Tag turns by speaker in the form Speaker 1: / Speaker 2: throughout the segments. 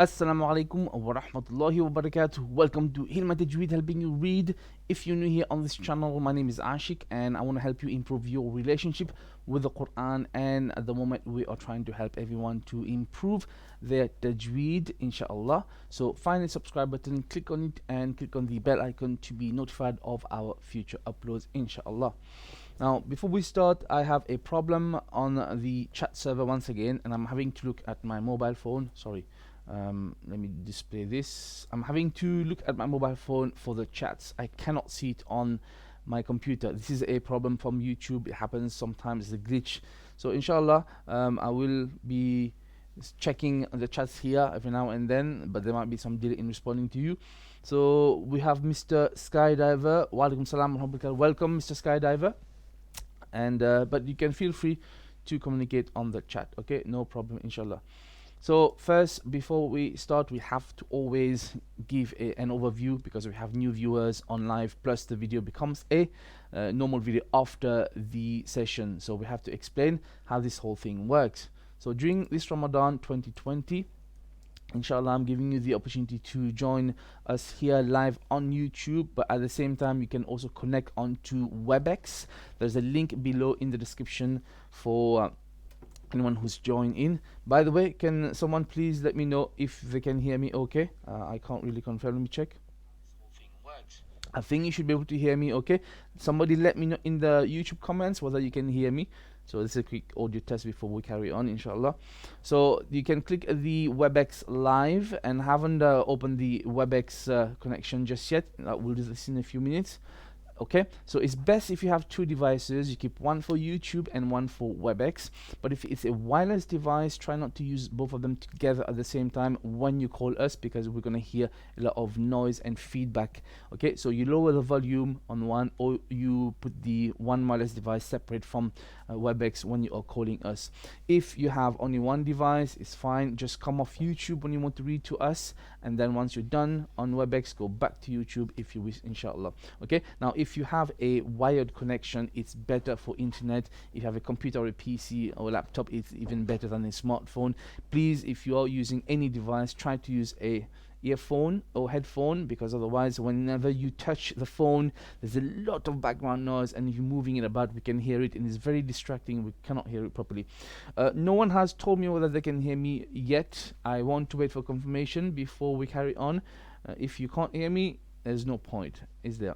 Speaker 1: Assalamu alaikum wa rahmatullahi wa barakatuh. Welcome to Hilma Tajweed, helping you read. If you're new here on this channel, my name is Ashik and I want to help you improve your relationship with the Quran. And at the moment, we are trying to help everyone to improve their Tajweed, inshallah. So find the subscribe button, click on it, and click on the bell icon to be notified of our future uploads, inshallah. Now, before we start, I have a problem on the chat server once again, and I'm having to look at my mobile phone. Sorry. Let me display this. I'm having to look at my mobile phone for the chats. I cannot see it on my computer. This is a problem from YouTube. It happens sometimes, it's a glitch. So inshallah, I will be checking the chats here every now and then, but there might be some delay in responding to you. So we have Mr. Skydiver. Walaikum salam wa rahmatullah. Welcome, Mr. Skydiver. And but you can feel free to communicate on the chat. Okay, no problem, inshallah. So first, before we start, we have to always give an overview because we have new viewers on live, plus the video becomes a normal video after the session. So we have to explain how this whole thing works. So during this Ramadan 2020, inshallah, I'm giving you the opportunity to join us here live on YouTube, but at the same time, you can also connect onto Webex. There's a link below in the description for anyone who's joined in. By the way, can someone please let me know if they can hear me okay? I can't really confirm. Let me check. I think you should be able to hear me okay. Somebody let me know in the YouTube comments whether you can hear me. So this is a quick audio test before we carry on, inshallah. So you can click the Webex live, and haven't opened the Webex connection just yet. We'll do this in a few minutes. Okay, so it's best if you have two devices. You keep one for YouTube and one for Webex. But if it's a wireless device, try not to use both of them together at the same time when you call us, because we're going to hear a lot of noise and feedback. Okay, so you lower the volume on one, or you put the one wireless device separate from Webex when you are calling us. If you have only one device, it's fine. Just come off YouTube when you want to read to us, and then once you're done on Webex, go back to YouTube if you wish, inshallah. Okay, now if you have a wired connection, it's better for internet. If you have a computer or a PC or a laptop, it's even better than a smartphone. Please, if you are using any device, try to use a earphone or headphone, because otherwise whenever you touch the phone, there's a lot of background noise, and if you're moving it about, we can hear it, and it's very distracting. We cannot hear it properly. No one has told me whether they can hear me yet. I want to wait for confirmation before we carry on. If you can't hear me, there's no point, is there?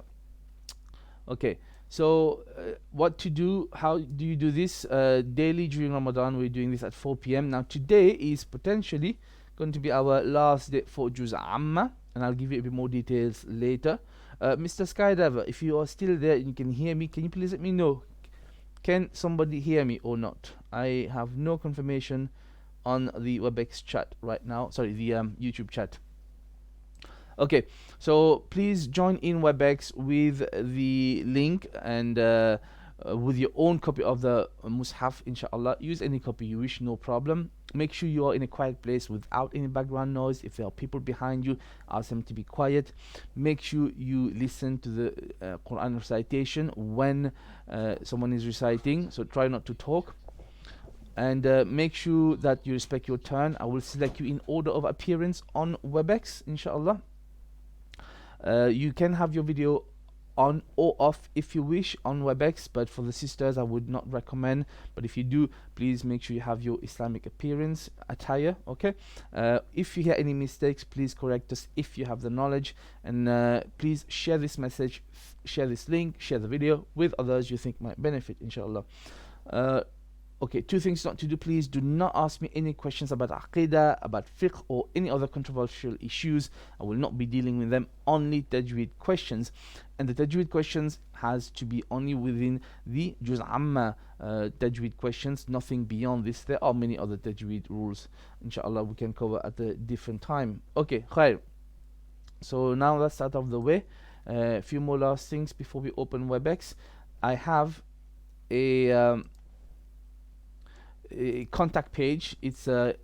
Speaker 1: Okay, so what to do? How do you do this? Daily during Ramadan, we're doing this at 4 p.m. Now today is potentially going to be our last day for Juz Amma, and I'll give you a bit more details later. Mr. Skydiver, if you are still there and you can hear me, can you please let me know? Can somebody hear me or not? I have no confirmation on the Webex chat right now. Sorry, the YouTube chat. Okay, so please join in Webex with the link, and with your own copy of the Mushaf, inshallah. Use any copy you wish, no problem. Make sure you are in a quiet place without any background noise. If there are people behind you, ask them to be quiet. Make sure you listen to the Quran recitation when someone is reciting, so try not to talk. And make sure that you respect your turn. I will select you in order of appearance on Webex, inshallah. You can have your video on or off if you wish on Webex, but for the sisters I would not recommend. But if you do, please make sure you have your Islamic appearance attire. Okay, if you hear any mistakes, please correct us if you have the knowledge, and please share this message, share this link, share the video with others you think might benefit, inshallah. Okay, two things not to do. Please do not ask me any questions about Aqidah, about fiqh, or any other controversial issues. I will not be dealing with them. Only Tajweed questions. And the Tajweed questions has to be only within the Juz Amma Tajweed questions, nothing beyond this. There are many other Tajweed rules, inshallah, we can cover at a different time. Okay, khair. So now that's out of the way. A few more last things before we open Webex. I have a contact page. It's a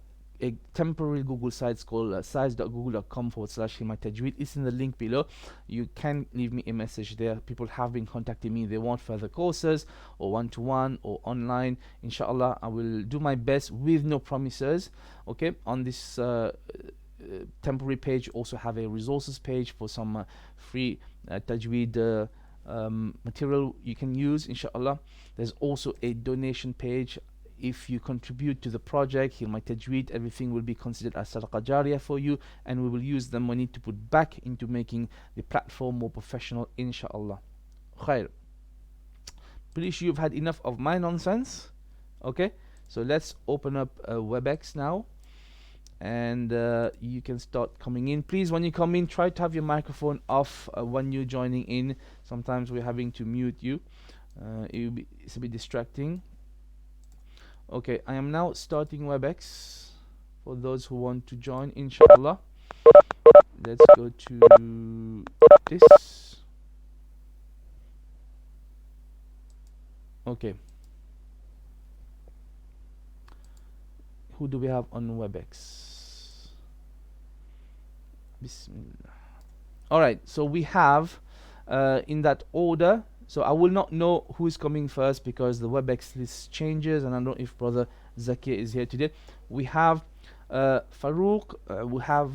Speaker 1: temporary Google site. It's called sites.google.com/hilmatajweed. It's in the link below. You can leave me a message there. People have been contacting me. They want further courses or one-to-one or online. Inshallah, I will do my best with no promises, okay, on this temporary page also have a resources page for some free tajweed material you can use, inshallah. There's also a donation page. If you contribute to the project, Heal My Tajweed, everything will be considered as sadaqah jariyah for you, and we will use the money to put back into making the platform more professional, inshallah. Khair. Pretty sure you've had enough of my nonsense. Okay, so let's open up Webex now, and you can start coming in. Please, when you come in, try to have your microphone off when you're joining in. Sometimes we're having to mute you. It's a bit distracting. Okay, I am now starting Webex for those who want to join, inshallah. Let's go to this. Okay. Who do we have on Webex? Bismillah. Alright, so we have in that order. So I will not know who is coming first because the Webex list changes, and I don't know if brother Zakia is here today. We have Farook, we have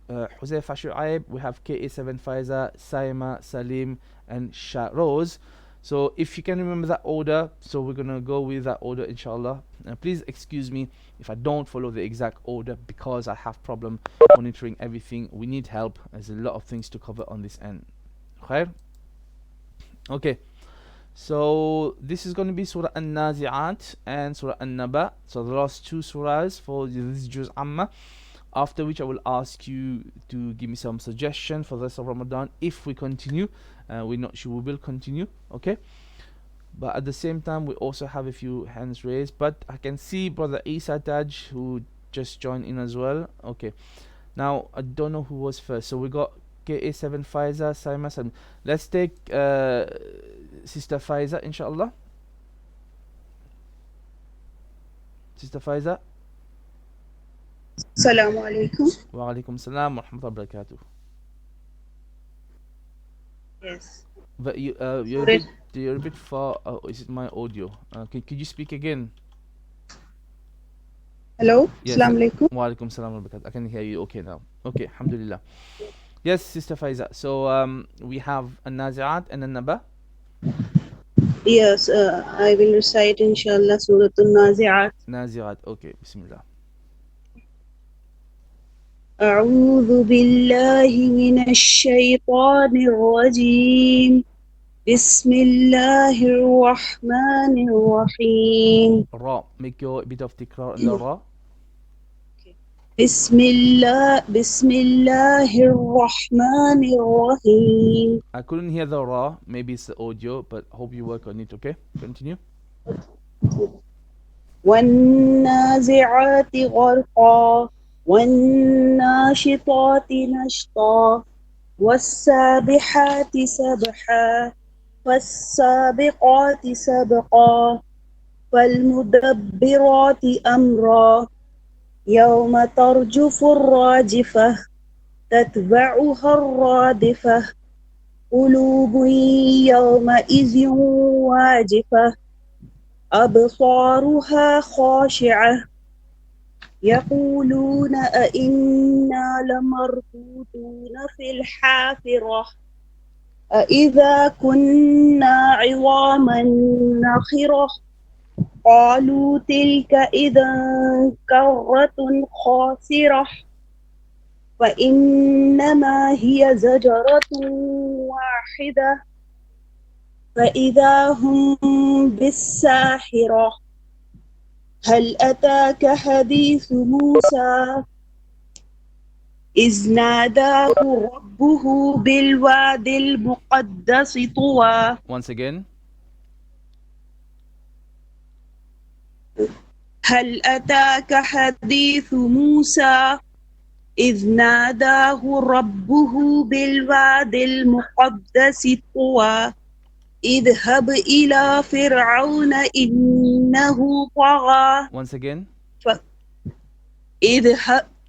Speaker 1: Josefa Shu'aib, we have KA7 Pfizer, Saima, Salim, and Rose. So if you can remember that order, so we're gonna go with that order, inshallah. Please excuse me if I don't follow the exact order because I have problem monitoring everything. We need help. There's a lot of things to cover on this end. Khair? Okay, so this is going to be Surah An-Nazi'at and Surah An-Naba. So the last two surahs for this Juz Amma. After which I will ask you to give me some suggestion for the rest of Ramadan. If we continue, we're not sure we will continue, okay? But at the same time, we also have a few hands raised. But I can see brother Isa Taj who just joined in as well. Okay, now I don't know who was first. So we got KA7 Pfizer, Saima, Salim. Let's take Sister Pfizer, inshallah. Sister Pfizer.
Speaker 2: Assalamu alaikum.
Speaker 1: Wa alaikum salam wa rahmatullahi wa barakatuh.
Speaker 2: Yes.
Speaker 1: But you're a bit far. Is it my audio? Could you speak again?
Speaker 2: Hello.
Speaker 1: Yes.
Speaker 2: Assalamu alaikum.
Speaker 1: Wa alaikum salam wa barakatuh. I can hear you okay now. Okay, alhamdulillah. Yes, Sister Faiza. So we have An-Nazi'at and An-Naba.
Speaker 2: Yes, I will recite inshallah Surah An-Nazi'at.
Speaker 1: Nazi'at. Okay, Bismillah.
Speaker 2: أعوذ بالله من الشيطان الرجيم بسم الله الرحمن الرحيم.
Speaker 1: Ra. Make your bit of tikrar on the Ra.
Speaker 2: بسم الله الرحمن الرحيم.
Speaker 1: I couldn't hear the Ra. Maybe it's the audio, but hope you work on it, okay? Continue.
Speaker 2: والنازعات غرقا والناشطات نشطا والسابحات سبحا فالسابقات سبقا فالمدبرات أمرا يوم ترجف الراجفة تتبعها الرادفة قلوب يومئذ واجفة أبصارها خاشعة يقولون أئنا لمردودون في الحافرة أئذا كنا عظاما نخرة قالوا تلك إذا كرة خاسرة فإنما هي زجرة واحدة فإذا هم بالساحرة هل أتاك حديث موسى إذ ناداه ربه بالواد المقدس طوى.
Speaker 1: Once again.
Speaker 2: هل أتاك حديث موسى إذ ناداه ربه بالواد المقدس طوى اذهب إلى فرعون إنه طغى.
Speaker 1: Once again.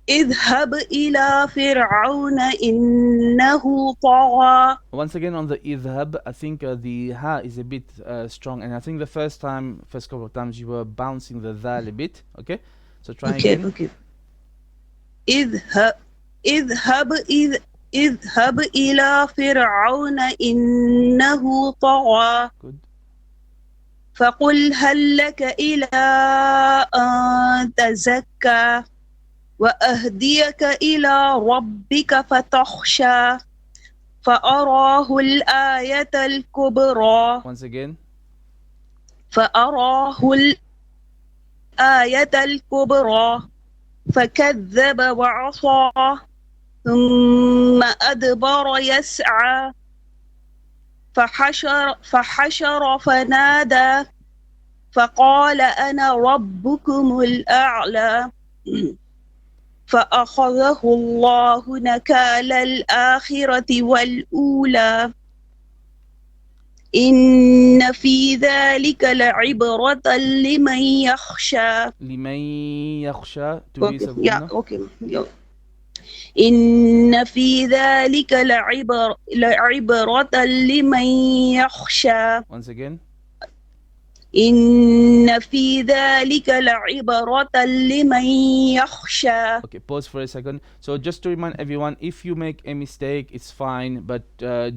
Speaker 2: اذهب إلى فرعون إنه طغى.
Speaker 1: Once again on the idhab, I think the ha is a bit strong, and I think the first couple of times you were bouncing the dhal a bit. Okay, so try again.
Speaker 2: Okay. اذهب إذ اذهب إلى فرعون إنه طغى
Speaker 1: Good.
Speaker 2: فقل هل لك إلى أن تزكى وأهديك إلى ربك فتخشى فأراه الآية الكبرى
Speaker 1: Once again.
Speaker 2: فأراه الآية الكبرى فكذب وعصى ثم أدبر يسعى فحشر فنادى فقال أنا ربكم الأعلى فأخذه الله نكال الآخرة والأولى إن في ذلك لعبرة لمن يخشى.
Speaker 1: لمن يخشى. To be
Speaker 2: Okay. Yeah,
Speaker 1: Sabuna.
Speaker 2: okay. Yeah. إن في ذلك لعبرة لمن يخشى.
Speaker 1: Once again.
Speaker 2: إن في ذلك لعبرة لمن يخشى.
Speaker 1: Okay, pause for a second. So just to remind everyone, if you make a mistake, it's fine, but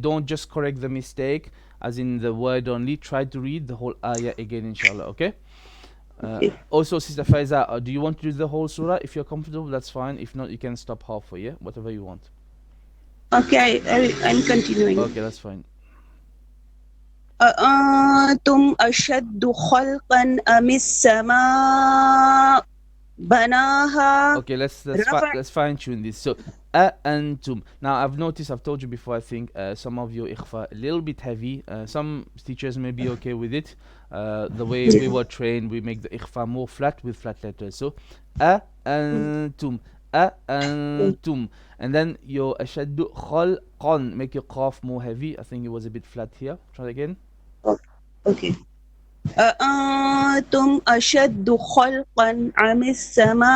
Speaker 1: don't just correct the mistake, as in the word only. Try to read the whole ayah again, inshallah. Okay. Also, Sister Faiza, do you want to do the whole surah? If you're comfortable, that's fine. If not, you can stop halfway. Yeah, whatever you want.
Speaker 2: Okay, I'm continuing.
Speaker 1: Okay, that's fine.
Speaker 2: أأنتم أشد خلقا أم السماء بناها.
Speaker 1: Okay, let's fine tune this. So, antum. Now, I've noticed, I've told you before, I think some of your ikhfa a little bit heavy. Some teachers may be okay with it. The way we were trained, we make the ikhfa more flat with flat letters. So, antum, antum, and then your ashaddu khalqan, make your qaf more heavy. I think it was a bit flat here. Try again.
Speaker 2: Okay. أأنتم أشد خلقا أم السماء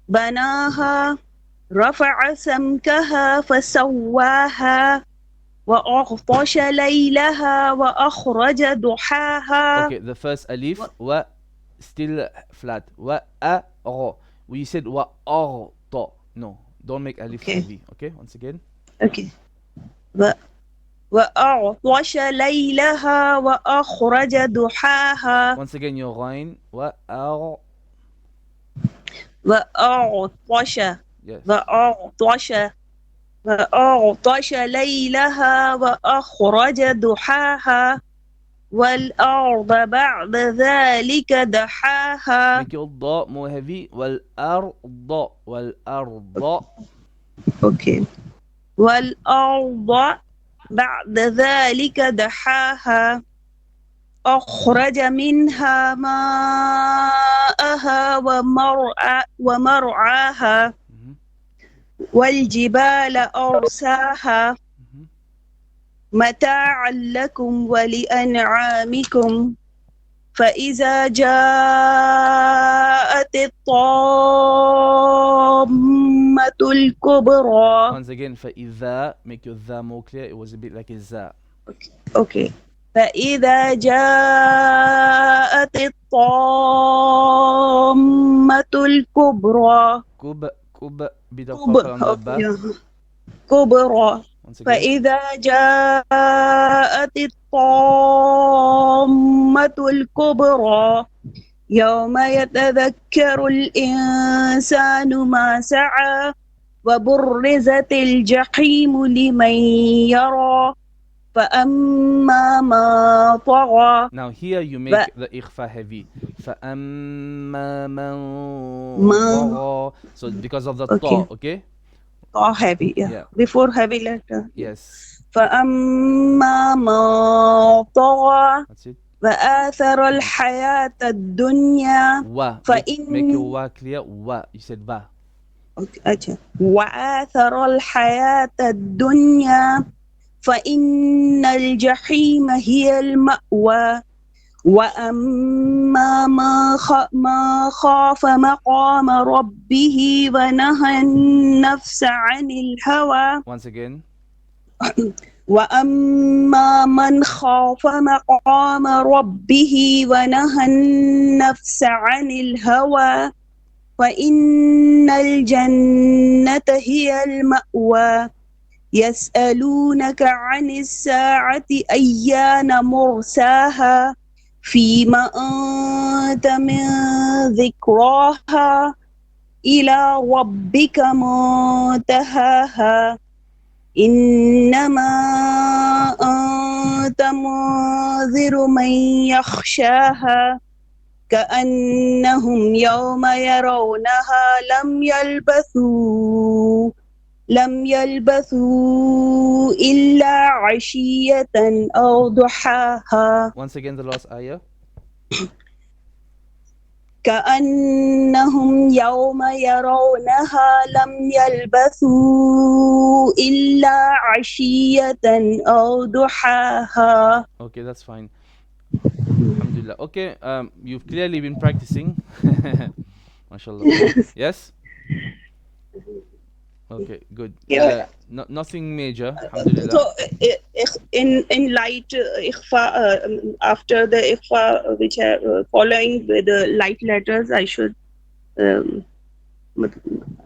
Speaker 2: بناها رفع سمكها فسواها وأغطش ليلها وأخرج ضحاها.
Speaker 1: Okay, the first alif wa still flat. Wa a ro. We said wa or to. No, don't make alif heavy. Okay, once again.
Speaker 2: Okay. وأغطش ليلها وأخرج ضحاها.
Speaker 1: Once again, your ghain. Wa ar.
Speaker 2: وأغطش.
Speaker 1: Yes.
Speaker 2: وأغطش ليلها وأخرج ضحاها والأرض بعد ذلك دحاها.
Speaker 1: Make your da more heavy. Wal arda. Wal arda.
Speaker 2: Okay. والأرض بعد ذلك دحاها أخرج منها ماءها ومرعاها والجبال أرساها متاعا لكم ولأنعامكم فإذا جاءت الطامة الكبرى.
Speaker 1: Once again, فإذا, make your tha more clear. It was a bit like a za.
Speaker 2: Okay. فإذا جاءت الطامة الكبرى. كبرى. فإذا جاءت الطامة الكبرى يوم يتذكر الإنسان ما سعى وبرزت الجحيم لمن يرى فأما ما طغى.
Speaker 1: Now here you make the ikhfa heavy. فأما من طغى. So because of the ta, okay?
Speaker 2: Ta heavy, yeah. Before heavy letter.
Speaker 1: Yes.
Speaker 2: فأما ما طغى.
Speaker 1: That's it.
Speaker 2: وآثر الحياة الدنيا.
Speaker 1: Make your wa clear. Wa. You said ba.
Speaker 2: Okay. وآثر الحياة الدنيا فإن الجحيم هي المأوى وأما ما خاف مقام ربه ونهى النفس عن الهوى.
Speaker 1: Once again.
Speaker 2: وأما من خاف مقام ربه ونهى النفس عن الهوى فإن الجنة هي المأوى يسألونك عن الساعة أيان مرساها فيما أنت من ذكراها إلى ربك منتهاها إنما أنت منذر من يخشاها كأنهم يوم يرونها لم يلبثوا إلا عشية أو ضحاها.
Speaker 1: Once again, the last ayah.
Speaker 2: كأنهم يوم يرونها لم يلبثوا إلا عشية أو ضحاها.
Speaker 1: Okay, that's fine. Alhamdulillah. Okay, you've clearly been practicing. MashaAllah. Yes? Okay, good.
Speaker 2: Yeah.
Speaker 1: Nothing major.
Speaker 2: So
Speaker 1: Alhamdulillah.
Speaker 2: in light ikhfa, after the ikhfa which are following with the light letters, I should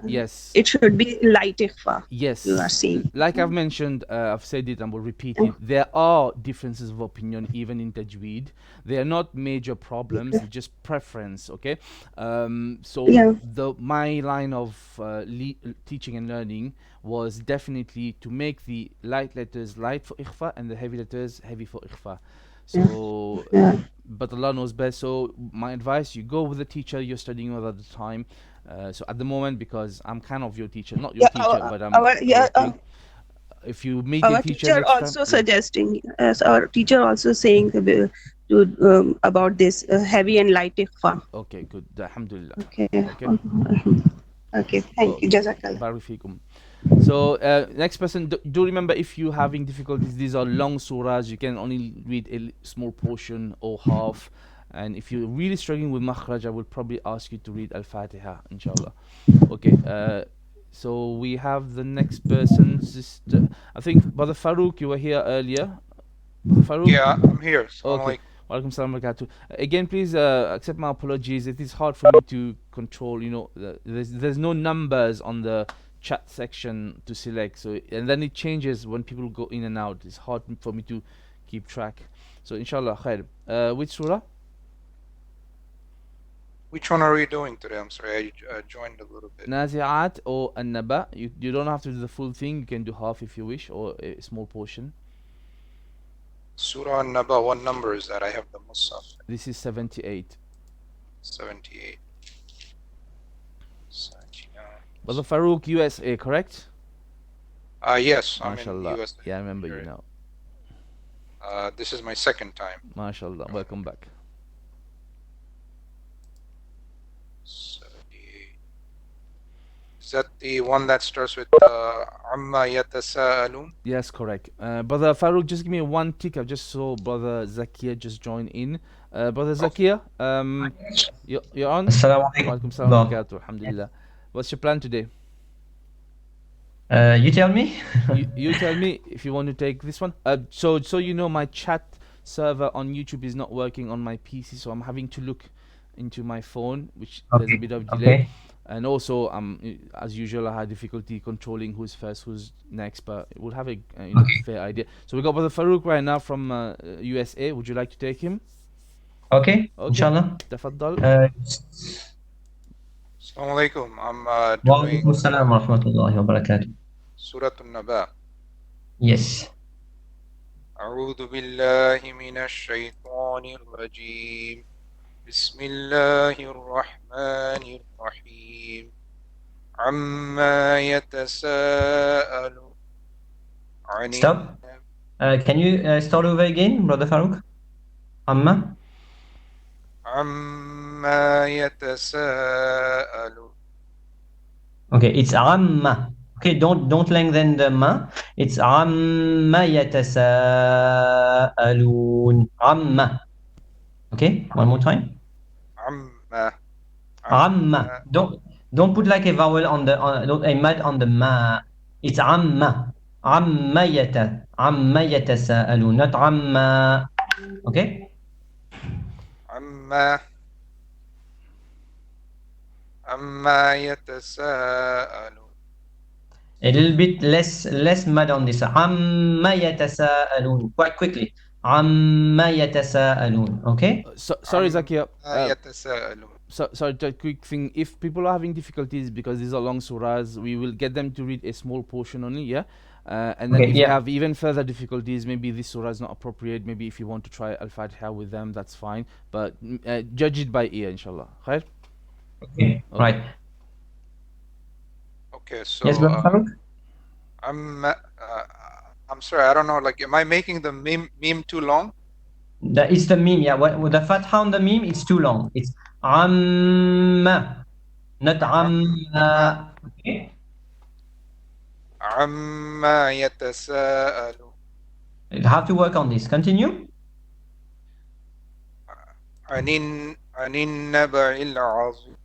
Speaker 1: Yes.
Speaker 2: it should be light ikhfa.
Speaker 1: Yes.
Speaker 2: You are saying.
Speaker 1: Like I've mentioned, I've said it and will repeat it. There are differences of opinion even in Tajweed. They are not major problems, they're just preference, okay? So
Speaker 2: Yeah.
Speaker 1: my line of teaching and learning was definitely to make the light letters light for ikhfa and the heavy letters heavy for ikhfa. So
Speaker 2: Yeah.
Speaker 1: but Allah knows best. So my advice: you go with the teacher you're studying with at the time. So at the moment, because I'm kind of your teacher, not your
Speaker 2: Yeah,
Speaker 1: teacher, but I'm correcting. If you meet your
Speaker 2: our
Speaker 1: teacher
Speaker 2: teacher
Speaker 1: next time,
Speaker 2: also
Speaker 1: yeah.
Speaker 2: suggesting, as our teacher also saying about this heavy and light ikhfa.
Speaker 1: Okay, good. Alhamdulillah.
Speaker 2: Okay.
Speaker 1: Okay.
Speaker 2: Okay. Thank you. Jazakallah.
Speaker 1: Barak fikum. So next person, do remember if you're having difficulties, these are long surahs. You can only read a small portion or half. And if you're really struggling with makhraj, I will probably ask you to read Al-Fatiha, inshallah. Okay. So we have the next person. I think Brother Farook, you were here earlier. Brother Farook?
Speaker 3: Yeah, I'm here.
Speaker 1: Okay. Walaikum salam barakatuh. Again, please accept my apologies. It is hard for me to control. There's no numbers on the chat section to select. So and then it changes when people go in and out. It's hard for me to keep track. So inshallah, khair. Which surah?
Speaker 3: Which one are we doing today? I'm sorry, I joined a little bit.
Speaker 1: Nazi'at or An-Naba. You don't have to do the full thing. You can do half if you wish, or a small portion.
Speaker 3: Surah An-Naba, what number is that? I have the Musaf.
Speaker 1: This is 78.
Speaker 3: 78. 79.
Speaker 1: Brother Farouk, USA, correct?
Speaker 3: Yes, I'm in
Speaker 1: MashaAllah.
Speaker 3: US.
Speaker 1: Yeah, I remember you now.
Speaker 3: This is my second time.
Speaker 1: MashaAllah. Welcome back.
Speaker 3: 78. Is that the one that starts with Amma Yatasa'alun?
Speaker 1: Yes, correct. Brother Farouk, just give me one tick. I just saw Brother Zakia just join in. Brother Zakia, you're on?
Speaker 4: Assalamu alaikum.
Speaker 1: Walaikum salam wa barakatuh. Alhamdulillah. What's your plan today?
Speaker 4: You tell me.
Speaker 1: you tell me if you want to take this one. So you know, my chat server on YouTube is not working on my PC, so I'm having to look into my phone, which there's a bit of delay.
Speaker 4: Okay.
Speaker 1: And also, as usual, I had difficulty controlling who's first, who's next, but we'll have a fair idea. So we got Brother Farouk right now from USA. Would you like to take him?
Speaker 4: Okay. Inshallah.
Speaker 1: Tafaddal.
Speaker 3: Assalamu alaikum. I'm doing
Speaker 4: Assalam wa rahmatullahi wa barakatuh.
Speaker 3: Surah An-Naba.
Speaker 4: Yes.
Speaker 3: أعوذ بالله من الشيطان الرجيم بسم الله الرحمن الرحيم عما يتساءلون عن
Speaker 4: Stop. Can you start over again, Brother Farouk? Amma?
Speaker 3: عما يتساءلون.
Speaker 4: Okay, it's amma. Okay, don't lengthen the ma. It's amma yatasaalun. Amma. Okay, one more time.
Speaker 3: عما
Speaker 4: Amma. Don't put like a vowel on the a mad on the ma. It's amma. Amma yatasaalun, not amma. Okay?
Speaker 3: عما عما يتساءلون.
Speaker 4: A little bit less mud on this. عما يتساءلون. Quite quickly. عما يتساءلون. Okay?
Speaker 1: Sorry, Zakia.
Speaker 3: عما يتساءلون.
Speaker 1: Sorry, just a quick thing. If people are having difficulties because these are long surahs, we will get them to read a small portion only, yeah? And then
Speaker 4: Okay,
Speaker 1: if
Speaker 4: yeah.
Speaker 1: you have even further difficulties, maybe this surah is not appropriate. Maybe if you want to try Al-Fatiha with them, that's fine. But judge it by ear, inshallah. Khair?
Speaker 4: Okay, right.
Speaker 3: Okay, so
Speaker 4: Yes, Brother Farook?
Speaker 3: I'm sorry, I don't know. Like, am I making the meme too long?
Speaker 4: It's the meme, yeah. With the fatha on the meme, it's too long. It's amma, not amma. Okay.
Speaker 3: عما يتساءلون.
Speaker 4: You have to work on this. Continue.
Speaker 3: عن النبأ العظيم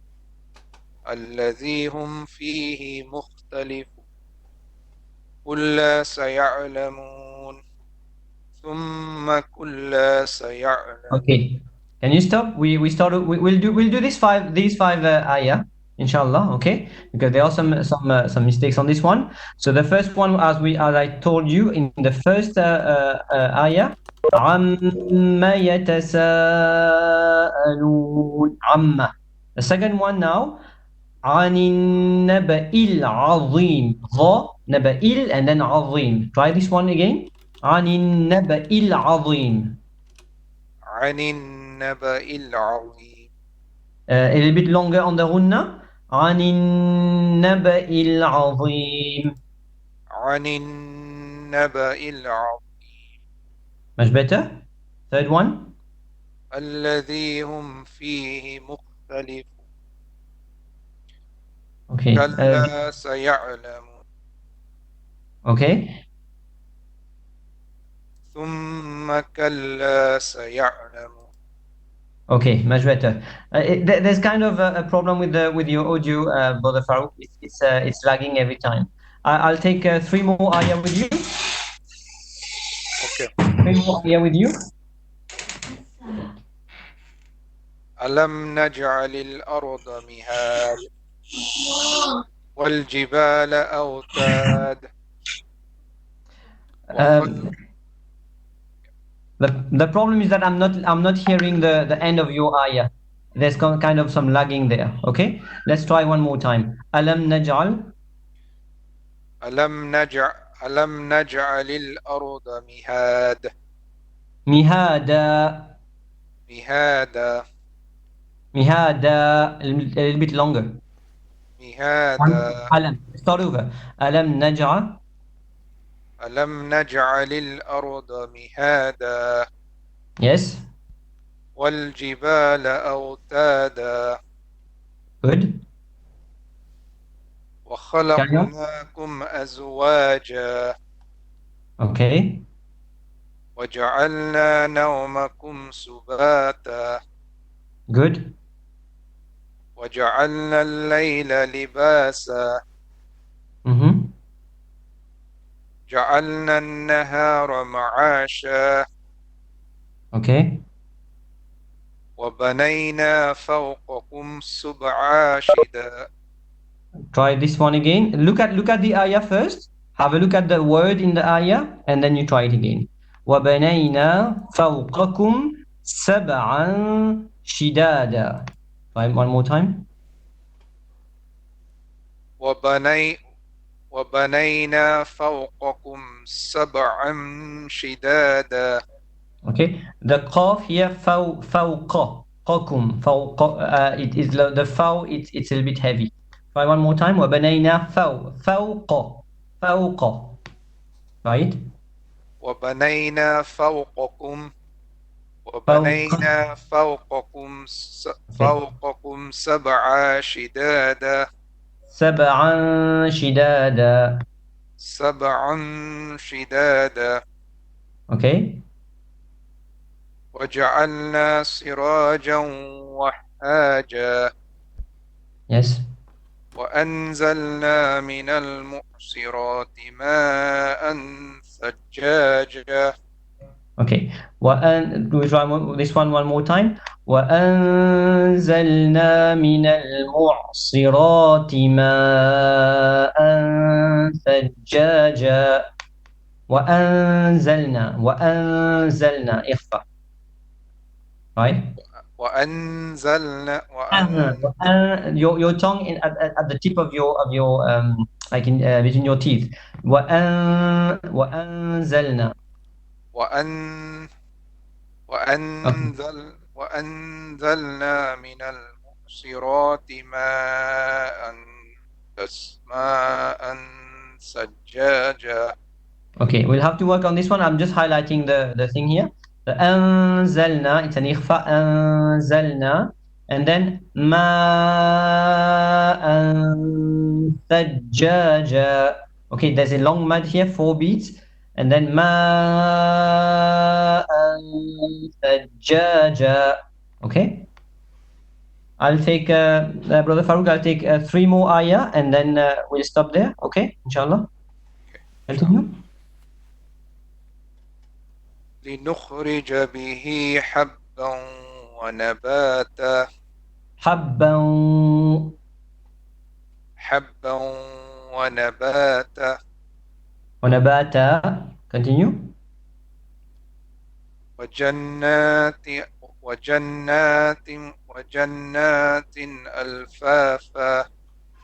Speaker 3: الذي هم فيه مختلفون كلا سيعلمون ثم كلا سيعلمون.
Speaker 4: Okay. Can you stop? We'll do these five ayah, inshallah. Okay, because there are some mistakes on this one. So the first one, as I told you in the first ayah, عَمَّ يَتَسَاءَلُونَ عَمَّ. The second one now, عَنِ النَّبَإِ الْعَظِيمِ. ظا, نبأ and then عظيم. Try this one again. عَنِ النَّبَإِ الْعَظِيمِ.
Speaker 3: عن النبأ العظيم.
Speaker 4: A little bit longer on the ghunna. عن النبأ العظيم.
Speaker 3: عن النبأ العظيم.
Speaker 4: Much better. Third one.
Speaker 3: الذي هم فيه مختلفون
Speaker 4: Okay.
Speaker 3: كلا سيعلمون
Speaker 4: Okay.
Speaker 3: ثم كلا سيعلمون.
Speaker 4: Okay. Much better. There's kind of a problem with your audio, Brother Farouk. It's lagging every time. I'll take 3 more ayah with you.
Speaker 3: Okay.
Speaker 4: 3 more ayah with you.
Speaker 3: ألم نجعل الأرض مهاد والجبال أوتاد.
Speaker 4: The problem is that I'm not hearing the end of your ayah. There's kind of some lagging there. Okay, let's try one more time. ألم نجعل
Speaker 3: ألم نجعل الأرض مهاد.
Speaker 4: مهادا.
Speaker 3: مهادا.
Speaker 4: مهادا. A little bit longer.
Speaker 3: مهادا.
Speaker 4: ألم. Start over. ألم نجعل.
Speaker 3: ألم نجعل الأرض مهادا.
Speaker 4: Yes.
Speaker 3: والجبال أوتادا.
Speaker 4: Good.
Speaker 3: وخلقناكم أزواجا.
Speaker 4: Okay.
Speaker 3: وجعلنا نومكم سباتا.
Speaker 4: Good.
Speaker 3: وجعلنا الليل لباسا. جعلنا النهار معاشا.
Speaker 4: Okay.
Speaker 3: وبنينا فوقكم سبعا شدادا.
Speaker 4: Try this one again. Look at the ayah first. Have a look at the word in the ayah and then you try it again. وَبَنَيْنَا فَوْقَكُمْ سَبْعًا شِدَادًا. Try one more time.
Speaker 3: وبنينا فوقكم سبعا شدادا.
Speaker 4: Okay. The qaf here, فوق. قكم. فوق. It is the faw. It's a little bit heavy. Try one more time. وَبَنَيْنَا فوق. Right?
Speaker 3: وبنينا فوقكم سبعا شدادا.
Speaker 4: سبعا شدادا.
Speaker 3: سبعا شدادا.
Speaker 4: Okay.
Speaker 3: وجعلنا سراجا وهاجا.
Speaker 4: Yes.
Speaker 3: وأنزلنا من المعصرات ماء ثجاجا.
Speaker 4: Okay. Do we try this one more time? وأنزلنا من المعصرات ماء ثجاجا. وأنزلنا إخفاء. Right?
Speaker 3: وأنزلنا
Speaker 4: Your tongue at the tip of your like in between your teeth. وأنزلنا.
Speaker 3: وأنزلنا من المعصرات ماء ثجاجا.
Speaker 4: Okay, we'll have to work on this one. I'm just highlighting the thing here. The أنزلنا, it's an إخفاء. أنزلنا, and then ماء ثجاجا. Okay, there's a long mad here, 4 beats, and then ماء ثجاجا. Okay, I'll take Brother Farook. I'll take 3 more ayah, and then we'll stop there. Okay, inshallah.
Speaker 3: Okay.
Speaker 4: Continue.
Speaker 3: لنخرج به حبا ونباتا.
Speaker 4: حبا
Speaker 3: ونباتا.
Speaker 4: Continue.
Speaker 3: وجنات ألفافا.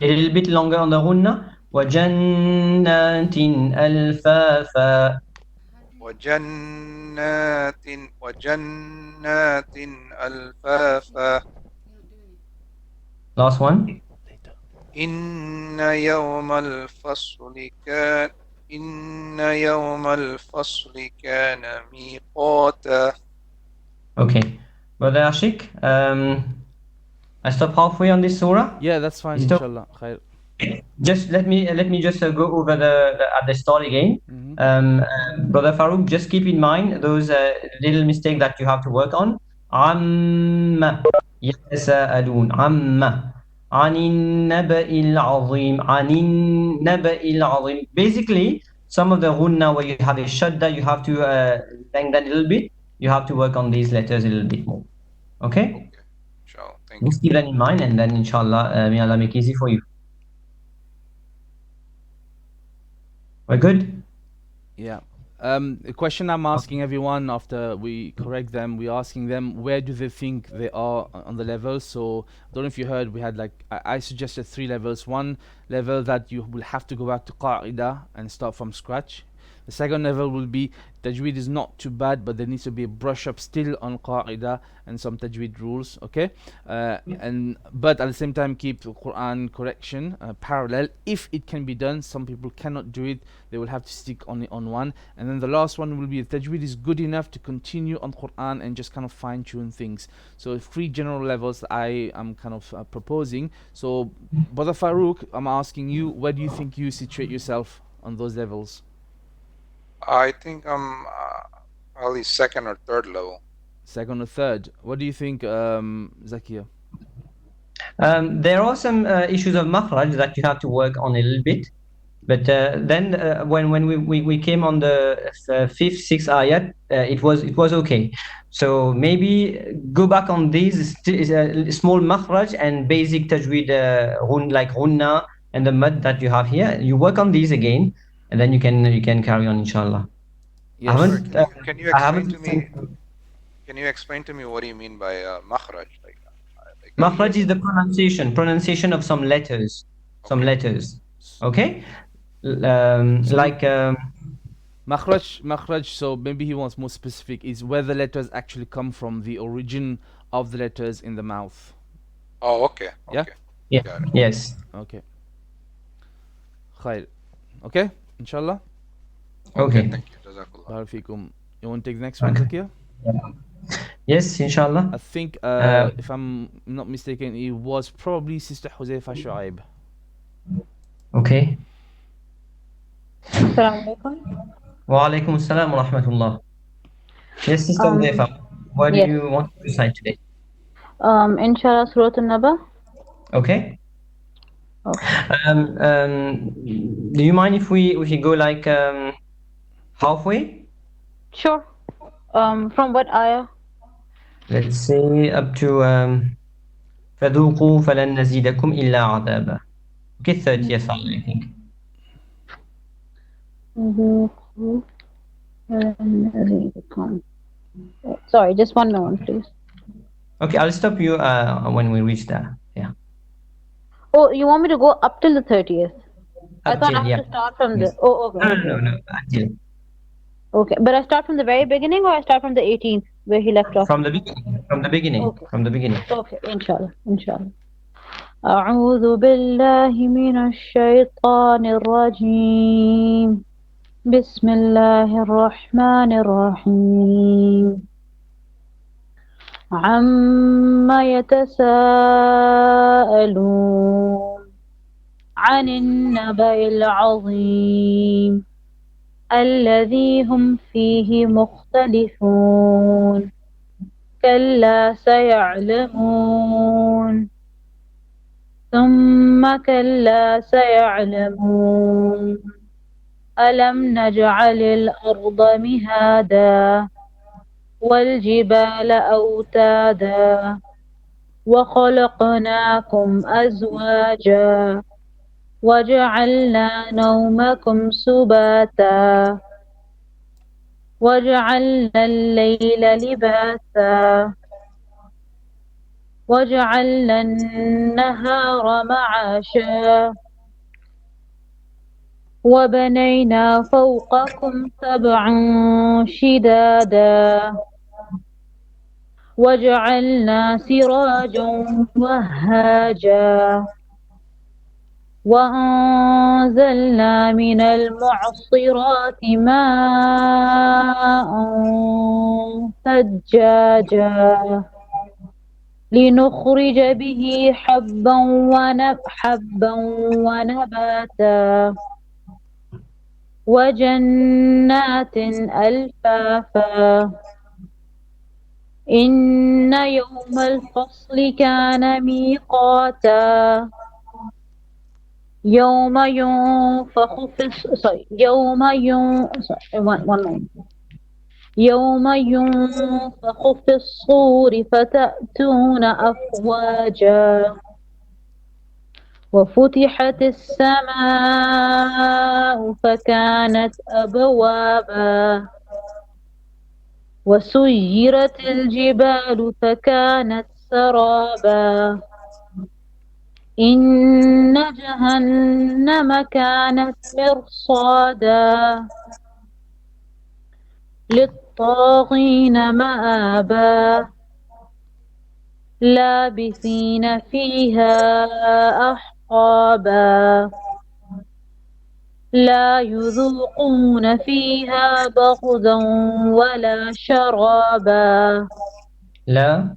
Speaker 4: A little bit longer on the غنة. وجنات ألفافا.
Speaker 3: وجنات ألفافا.
Speaker 4: Last one.
Speaker 3: إن يوم الفصل كان ميقاتا.
Speaker 4: Okay. Brother Ashik, I stop halfway on this surah.
Speaker 1: Yeah, that's fine. Inshallah. Khair.
Speaker 4: Just let me just go over at the start again. Brother Farouk, just keep in mind those little mistakes that you have to work on. عَمَّ يَتَسَاءَلُونَ عَمَّ عَنِ النَّبَإِ الْعَظِيمِ عَنِ النَّبَإِ الْعَظِيمِ. Basically, some of the ghunna where you have a shadda, you have to bang that a little bit. You have to work on these letters a little bit more. Okay?
Speaker 3: Inshallah. Thank you.
Speaker 4: Just keep that in mind, and then inshallah, may Allah make it easy for you. We're good?
Speaker 1: Yeah. The question I'm asking everyone after we correct them, we're asking them where do they think they are on the levels. So I don't know if you heard, we had like I suggested 3 levels. One level that you will have to go back to qa'idah and start from scratch. The second level will be tajweed is not too bad, but there needs to be a brush up still on qa'idah and some tajweed rules, okay? But at the same time keep the Quran correction parallel if it can be done. Some people cannot do it, they will have to stick only on one. And then the last one will be the tajweed is good enough to continue on Quran and just kind of fine tune things. So 3 general levels I am kind of proposing. So Brother Farouk, I'm asking you, where do you think you situate yourself on those levels?
Speaker 3: I think I'm probably 2nd or 3rd level.
Speaker 1: 2nd or 3rd. What do you think, Zakia?
Speaker 4: There are some issues of makhraj that you have to work on a little bit. But then when we came on the 5th, 6th ayat, it was okay. So maybe go back on these small makhraj and basic tajweed like ghunna and the mud that you have here. You work on these again, and then you can carry on, inshallah.
Speaker 1: Yes.
Speaker 3: Can you explain to me? Can you explain to me what do you mean by makhraj?
Speaker 4: Makhraj is the pronunciation of some letters. Some letters. Okay.
Speaker 1: Makhraj, so maybe he wants more specific, is where the letters actually come from, the origin of the letters in the mouth.
Speaker 3: Oh, okay.
Speaker 1: Yeah?
Speaker 4: Yeah. Yes.
Speaker 1: Okay. Khair. Okay, inshallah?
Speaker 4: Okay.
Speaker 3: Thank you. Jazakallah.
Speaker 1: Barakallahu. You want to take the next one, Zakia?
Speaker 4: Yes, inshallah.
Speaker 1: I think, if I'm not mistaken, it was probably Sister Josefa Shu'aib.
Speaker 4: Okay.
Speaker 5: Assalamu alaikum.
Speaker 4: Wa alaikum assalam wa rahmatullah. Yes, Sister Josefa, what do you want to recite today?
Speaker 5: Inshallah, Surah An-Naba.
Speaker 4: Okay. Do you mind if we go like halfway?
Speaker 5: Sure. From what ayah?
Speaker 4: Let's say up to فذوقوا فلن نزيدكم إلا عذابا. Okay, 30th ayah, I think.
Speaker 5: Sorry, just one moment, please.
Speaker 4: Okay, I'll stop you when we reach there. Yeah.
Speaker 5: Oh, you want me to go up till the 30th? I thought I
Speaker 4: Until,
Speaker 5: have
Speaker 4: yeah.
Speaker 5: to start from
Speaker 4: Yes.
Speaker 5: the. Oh, okay.
Speaker 4: No. Until.
Speaker 5: Okay, but I start from the very beginning, or I start from the 18th where he left off.
Speaker 4: From the beginning. From the beginning.
Speaker 5: Okay.
Speaker 4: From the beginning.
Speaker 5: Okay, inshallah, inshallah. أعوذ بالله من الشيطان الرجيم. بسم الله الرحمن الرحيم. عما يتساءلون عن النبأ العظيم الذي هم فيه مختلفون كلا سيعلمون ثم كلا سيعلمون ألم نجعل الأرض مهادا والجبال أوتادا وخلقناكم أزواجا وجعلنا نومكم سباتا وجعلنا الليل لباسا وجعلنا النهار معاشا وبنينا فوقكم سبعا شدادا وجعلنا سراجا وهاجا وأنزلنا من المعصرات ماء ثجاجا لنخرج به حبا ونباتا وجنات ألفافا إن يوم الفصل كان ميقاتا يوم ينفخ في يوم ينفخ في الصور فتأتون أفواجا وفتحت السماء فكانت أبوابا وسيرت الجبال فكانت سرابا إن جهنم كانت مرصادا للطاغين مآبا لابثين فيها أحقابا لا يذوقون فيها بغضا ولا شرابا
Speaker 4: لا.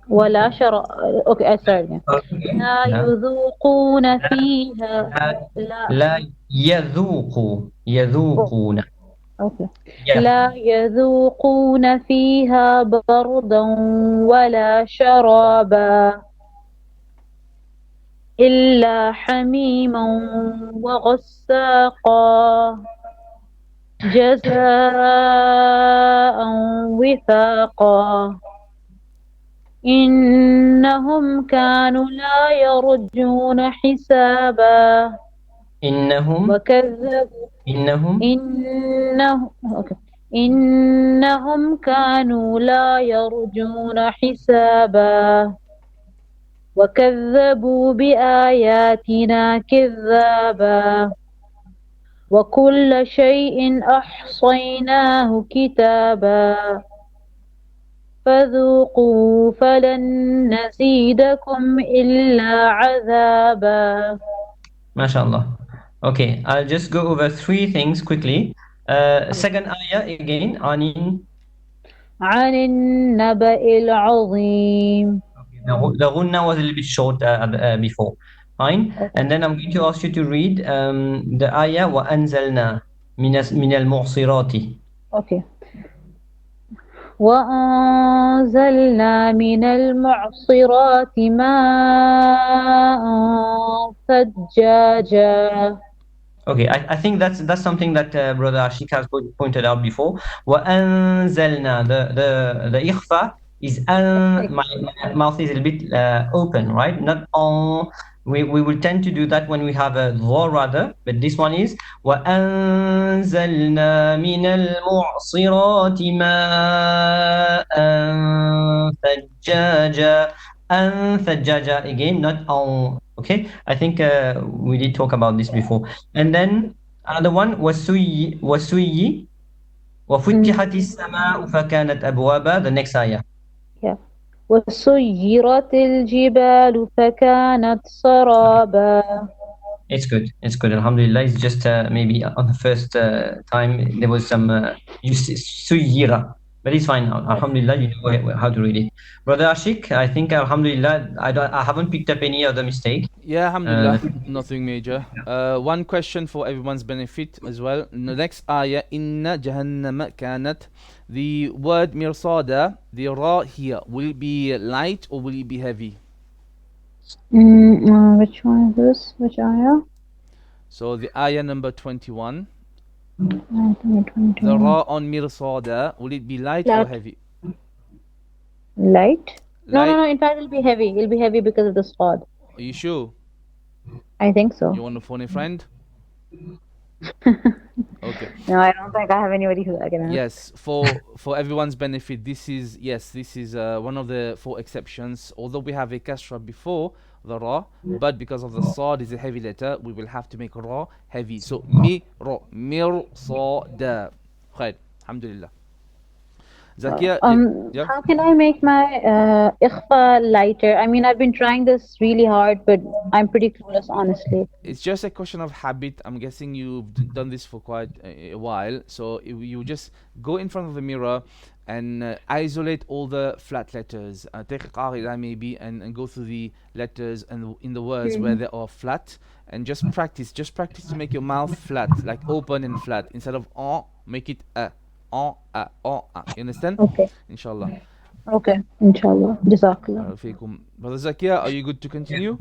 Speaker 5: ولا شراب. Okay, I start again.
Speaker 4: Okay.
Speaker 5: لا يذوقون فيها
Speaker 4: لا يذوقون.
Speaker 5: Okay.
Speaker 4: Yeah.
Speaker 5: لا يذوقون فيها بردا ولا شرابا إلا حميما وغساقا جزاء وفاقا إنهم كانوا لا يرجون حسابا وكذبوا إنهم كانوا لا يرجون حسابا وكذبوا بآياتنا كذابا وكل شيء أحصيناه كتابا فذوقوا فلن نزيدكم إلا عذابا.
Speaker 4: MashaAllah. Okay, I'll just go over three things quickly. Second ayah again,
Speaker 5: عن النبأ العظيم.
Speaker 4: The ghunna was a little bit short before. Fine. Okay. And then I'm going to ask you to read the ayah وَأَنزَلْنَا مِنَ الْمُعْصِرَاتِ.
Speaker 5: Okay. وأنزلنا من المعصرات ماء ثجاجا.
Speaker 4: Okay, I think that's something that Brother Ashik has pointed out before. وَأَنزَلْنَا, the ikhfa is my mouth is a bit open, right? Not on. We will tend to do that when we have a dha rather, but this one is وَأَنزَلْنَا مِنَ الْمُعْصِرَاتِ مَاءً ثَجَّاجًا. ثَجَّاجًا again, not on. Okay, I think we did talk about this before. And then another one وَسُيِّ وَفُتِحَتِ السَّمَاءُ فَكَانَتْ أَبْوَابًا. The next ayah.
Speaker 5: Yeah. وسيرت الجبال فكانت سرابا.
Speaker 4: It's good. It's good. Alhamdulillah. It's just maybe on the first time there was some suyira, but it's fine now. Alhamdulillah, you know how to read it. Brother Ashik, I think Alhamdulillah, I haven't picked up any other mistake.
Speaker 1: Yeah, alhamdulillah, nothing major. One question for everyone's benefit as well. In the next ayah, Inna Jahannama kanat. The word mirsada, the ra here, will it be light or will it be heavy?
Speaker 5: Which one is this? Which ayah?
Speaker 1: So the ayah number 21.
Speaker 5: I think
Speaker 1: The ra on mirsada, will it be light or
Speaker 5: Light.
Speaker 1: heavy?
Speaker 5: Light? No,
Speaker 1: Light.
Speaker 5: no, no. In fact, it'll be heavy. It'll be heavy because of the sword.
Speaker 1: Are you sure?
Speaker 5: I think so.
Speaker 1: You want to phone a friend? Okay.
Speaker 5: No, I don't think I have anybody who I can ask.
Speaker 1: Yes, for everyone's benefit, this is one of the four exceptions. Although we have a kasra before the ra, but because of the sad is a heavy letter, we will have to make ra heavy. So mir sada. Khair. Alhamdulillah. Zakia, yeah.
Speaker 5: How can I make my ikhfa lighter? I mean, I've been trying this really hard, but I'm pretty clueless, honestly.
Speaker 1: It's just a question of habit. I'm guessing you've done this for quite a while. So you just go in front of the mirror and isolate all the flat letters. Take a qa'ida maybe and go through the letters and in the words where they are flat and just practice. Just practice to make your mouth flat, like open and flat. Instead of make it You understand?
Speaker 5: Okay.
Speaker 1: Inshallah.
Speaker 5: Okay. Inshallah. Jazakallah.
Speaker 1: Brother Zakia, are you good to continue?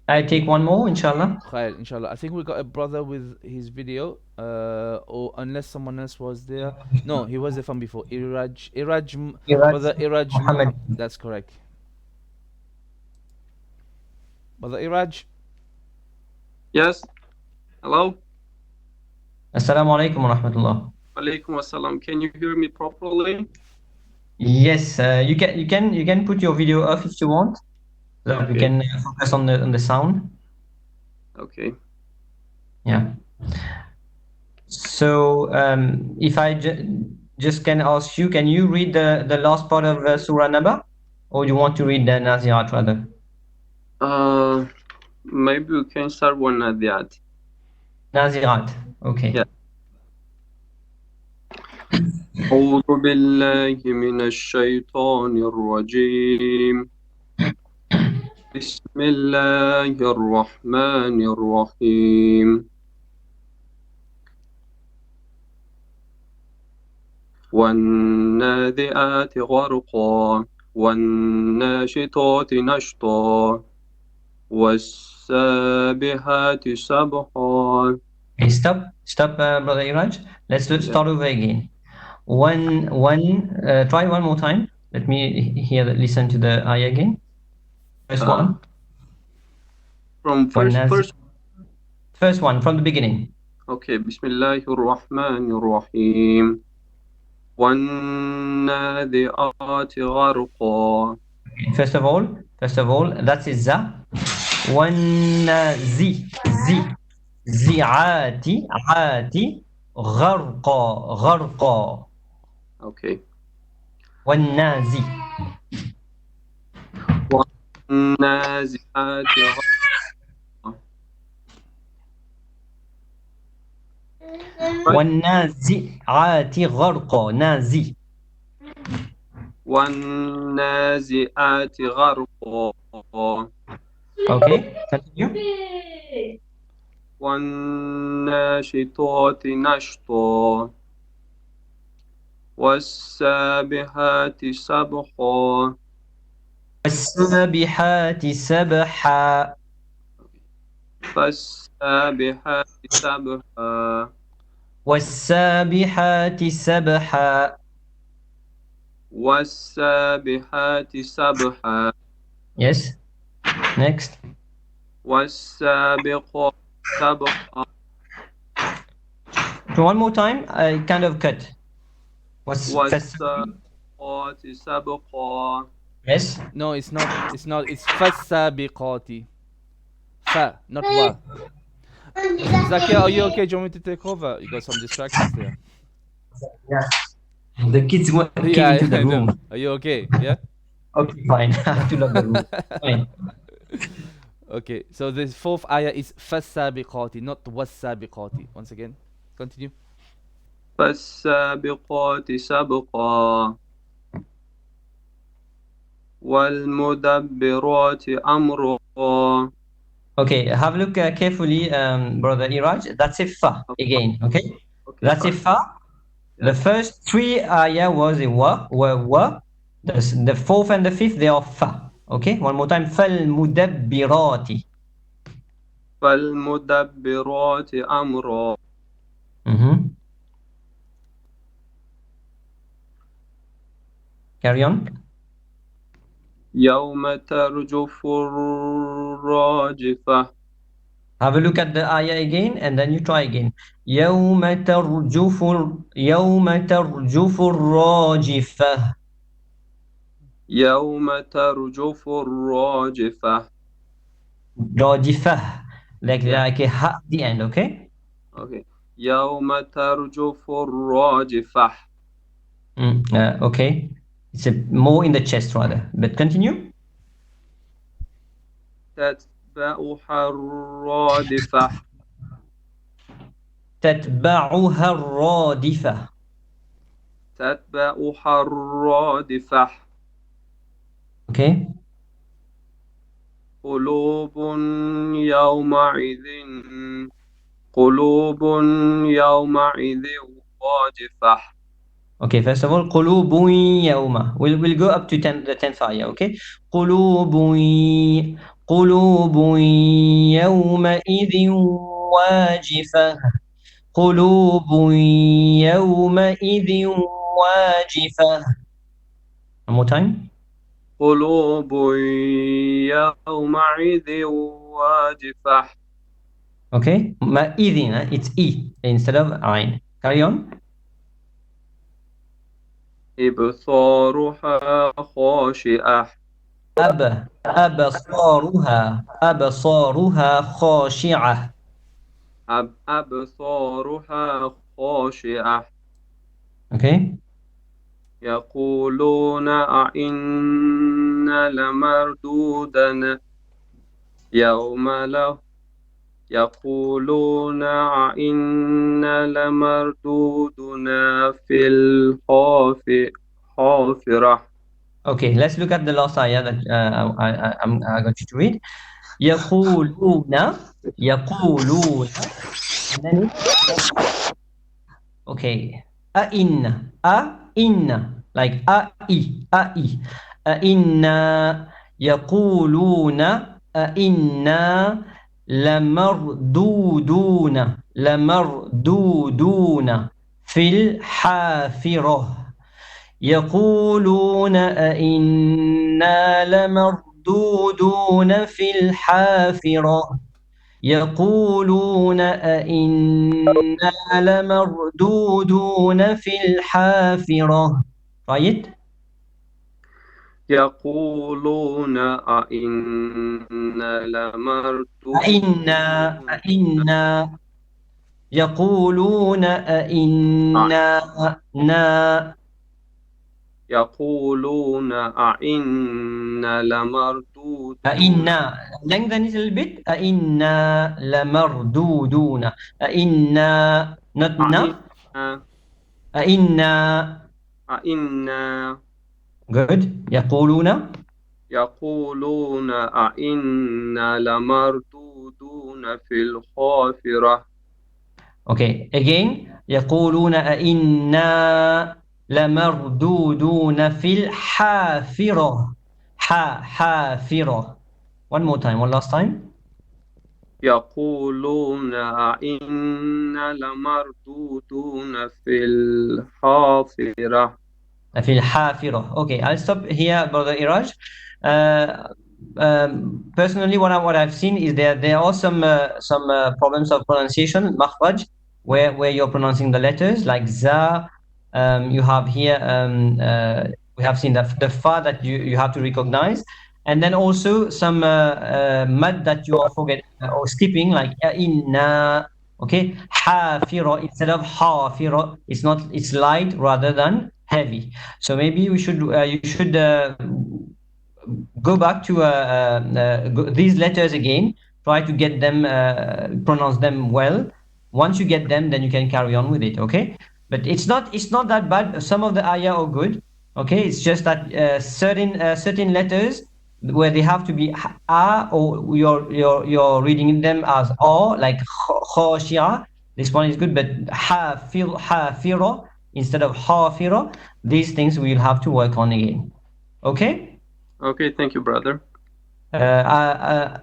Speaker 4: I take one more, inshallah.
Speaker 1: Khair, inshallah. I think we got a brother with his video, or unless someone else was there. No, he was there from before. Iraj, brother Iraj
Speaker 4: Muhammad.
Speaker 1: That's correct. Brother Iraj.
Speaker 6: Yes. Hello.
Speaker 4: Assalamu alaikum wa rahmatullah.
Speaker 6: Alaikum assalam. Can you hear me properly?
Speaker 4: Yes, you can put your video off if you want. So that we can focus on the sound.
Speaker 6: Okay.
Speaker 4: Yeah. So if I just can ask you, can you read the last part of Surah Naba, or you want to read the Nazi'at rather?
Speaker 6: Maybe we can start one Nazi'at.
Speaker 4: Nazi'at. Okay.
Speaker 6: Yeah. أعوذ بالله من الشيطان الرجيم بسم الله الرحمن الرحيم والناذئات غرقا والناشطات نشطا والسابحات سبحا.
Speaker 4: Okay, stop, Brother Iraj. Let's start over again. Try one more time. Let me listen to the ayah again. First one.
Speaker 6: From
Speaker 4: first one from the beginning.
Speaker 6: Okay. Bismillahir Rahmanir Rahim. وَالنَّاذِئَاتِ غَرْقًا.
Speaker 4: First of all, that's is za. زِعَاتِ غَرْقًا.
Speaker 6: Okay.
Speaker 4: والنازي
Speaker 6: والنازعات
Speaker 4: والنازعات غرقا. نازي.
Speaker 6: والنازعات غرقا.
Speaker 4: Okay, continue.
Speaker 6: والناشطات نشطا والسابحات سبحا.
Speaker 4: والسابحات سبحا.
Speaker 6: فالسابحات سبحا
Speaker 4: والسابحات سبحا.
Speaker 6: والسابحات سبحا
Speaker 4: Yes. Next.
Speaker 6: والسابقات سبقا
Speaker 4: One more time. I kind of cut.
Speaker 6: والسابقات سبقا
Speaker 4: Yes.
Speaker 1: No, it's not. It's not. It's فَالسَّابِقَاتِ. Fa, not wa. Zakia, are you okay? Do you want me to take over? You got some distractions there.
Speaker 4: Yeah. The kids came
Speaker 1: Yeah,
Speaker 4: into the
Speaker 1: I know.
Speaker 4: room.
Speaker 1: Are you okay? Yeah?
Speaker 4: Okay, fine. I have to lock the room. Fine.
Speaker 1: Okay, so the fourth ayah is فَالسَّابِقَاتِ, not وَالسَّابِقَاتِ. Once again, continue.
Speaker 6: فالسابقات سبقا والمدبرات أمرا.
Speaker 4: Okay, have a look carefully, brother Iraj. That's a fa again. Okay,
Speaker 6: Okay,
Speaker 4: that's a
Speaker 6: fine.
Speaker 4: fa. The first three ayah was a wa, were wa. The fourth and the fifth they are fa. Okay, one more time. Fal mudabbirati.
Speaker 6: فالمدبرات أمرا.
Speaker 4: Carry on.
Speaker 6: يوم ترجف الراجفة.
Speaker 4: Have a look at the ayah again, and then you try again. يوم ترجف الراجفة.
Speaker 6: يوم ترجف الراجفة.
Speaker 4: راجفة. Like
Speaker 6: Yeah.
Speaker 4: a ha at the end. Okay.
Speaker 6: Okay. يوم ترجف الراجفة.
Speaker 4: Okay. It's more in the chest rather. But continue.
Speaker 6: تتبعها الرادفة.
Speaker 4: تتبعها الرادفة.
Speaker 6: تتبعها الرادفة.
Speaker 4: Okay.
Speaker 6: قلوب يومئذ قلوب يومئذ واجفة.
Speaker 4: Okay, first of all, قلوب يوم. We'll go up to the 10th ayah, okay? قلوب يومئذ واجفة. قلوب يومئذ واجفة. One more time.
Speaker 6: قلوب يومئذ واجفة.
Speaker 4: Okay, مئذ, it's E instead of عين. Carry on.
Speaker 6: إبصارها خاشعة.
Speaker 4: أبصارها خاشعة.
Speaker 6: أبصارها خاشعة.
Speaker 4: Okay.
Speaker 6: يقولون أئنا لمردودون يوم له يقولون أئنا لمردودون في الحافرة.
Speaker 4: Okay, let's look at the last ayah that I'm going to read. يقولون and then okay. أئن like أئي أئنا يقولون أئنا لمردودون في الحافرة. يقولون أئنا لمردودون في الحافرة. يقولون أئنا لمردودون في الحافرة. Right?
Speaker 6: يقولون أئنا لمردودون
Speaker 4: أئنا يقولون أئنا
Speaker 6: يقولون أئنا لمردودون.
Speaker 4: أئنا lengthen it a little bit. أئنا لمردودون. أئنا not na. أئنا
Speaker 6: أئنا
Speaker 4: good.
Speaker 6: يقولون أئنا لمردودون في الحافرة.
Speaker 4: Okay, again. يقولون أئنا لمردودون في الحافرة. حافرة. One more time, one last time.
Speaker 6: يقولون أئنا لمردودون في الحافرة.
Speaker 4: في الحافرة. Okay, I'll stop here, Brother Iraj. Personally, what I've seen is there are some problems of pronunciation, makhraj, where you're pronouncing the letters like za. You have here we have seen the fa that you have to recognize, and then also some mad that you are forget or skipping like inna. Okay, hafira instead of hafira. It's light rather than heavy. So maybe you should go back to these letters again. Try to get them, pronounce them well. Once you get them, then you can carry on with it. Okay, but it's not that bad. Some of the ayah are good. Okay, it's just that certain letters where they have to be a, or you're reading them as a, like khashia. This one is good, but hafira instead of hafira. These things we'll have to work on again. Okay.
Speaker 6: Okay, thank you, brother.
Speaker 4: Brother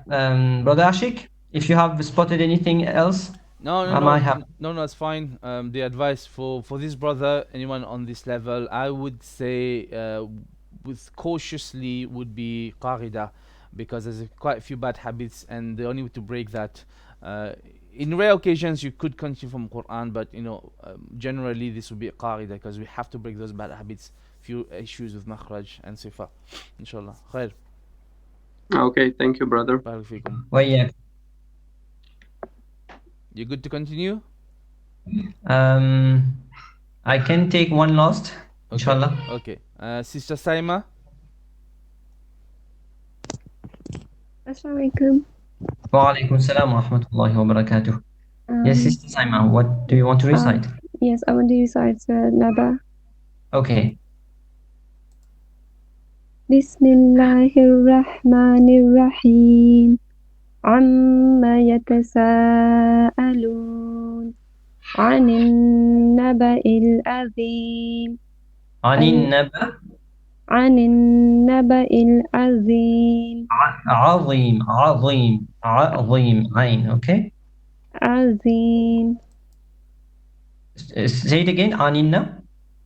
Speaker 4: Ashik, if you have spotted anything else,
Speaker 1: No, it's fine. The advice for this brother, anyone on this level, I would say with cautiously would be qarida, because there's quite a few bad habits, and the only way to break that. In rare occasions, you could continue from Quran, but generally this would be a qarida, because we have to break those bad habits. Few issues with makhraj and sifa. Inshallah. Khair.
Speaker 6: Okay, thank you, brother.
Speaker 1: Barak fikum.
Speaker 4: Well, yeah.
Speaker 1: You good to continue?
Speaker 4: I can take one last, inshallah.
Speaker 1: Okay. Sister Saima.
Speaker 7: Assalamualaikum.
Speaker 4: Wa alaikum salam wa rahmatullahi wa barakatuh. Yes, Sister Saima, what do you want to recite?
Speaker 7: Yes, I want to recite Surah Naba.
Speaker 4: Okay.
Speaker 7: Bismillahirrahmanirrahim. Amma yatasaalun. Anin naba'il azim.
Speaker 4: Anin naba.
Speaker 7: Anin naba'il azim.
Speaker 4: Azim. Ain, okay?
Speaker 7: Azim.
Speaker 4: Say it again, aninna.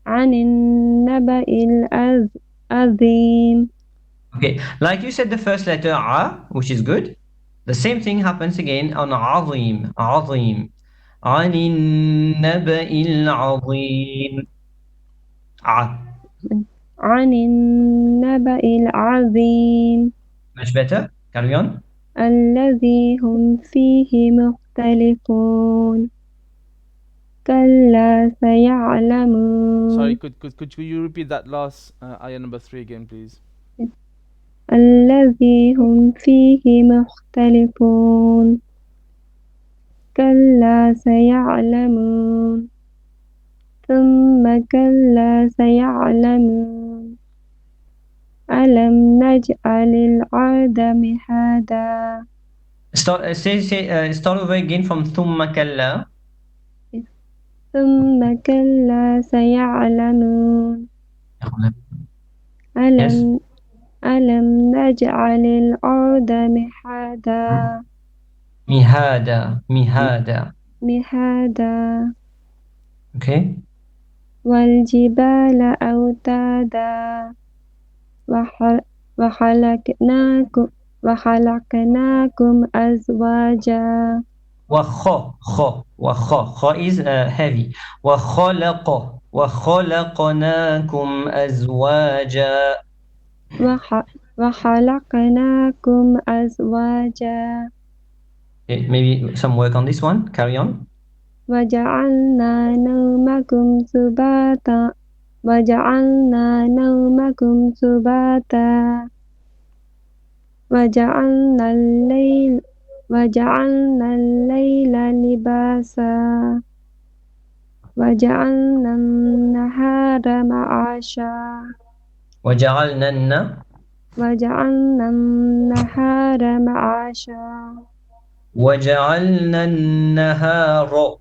Speaker 7: Anin naba'il azim.
Speaker 4: Okay, like you said the first letter a, which is good. The same thing happens again on azim. Anin naba'il azim.
Speaker 7: Anin naba'il azim.
Speaker 4: Much better. Carry on.
Speaker 7: الذي هم فيه مختلفون كلا سيعلمون.
Speaker 1: Sorry, could you repeat that last ayah number 3 again, please?
Speaker 7: الذي هم فيه مختلفون كلا سيعلمون ثم كلا سيعلمون ألم نجعل الأرض مهادا.
Speaker 4: Start over again from ثم كلا.
Speaker 7: ثم كلا سيعلمون ألم نجعل الأرض مهادا. مهادا.
Speaker 4: Okay.
Speaker 7: والجبال أوتادا وخلقناكم أزواجا.
Speaker 4: وخ is heavy. وخلقناكم أزواجا.
Speaker 7: وخلقناكم أزواجا.
Speaker 4: Okay, maybe some work on this one. Carry on.
Speaker 7: وجعلنا نومكم سباتا. وجعلنا نومكم سباتا. وجعلنا الليل لباسا. وجعلنا النهار معاشا.
Speaker 4: وجعلنا
Speaker 7: النهار معاشا.
Speaker 4: وجعلنا النهار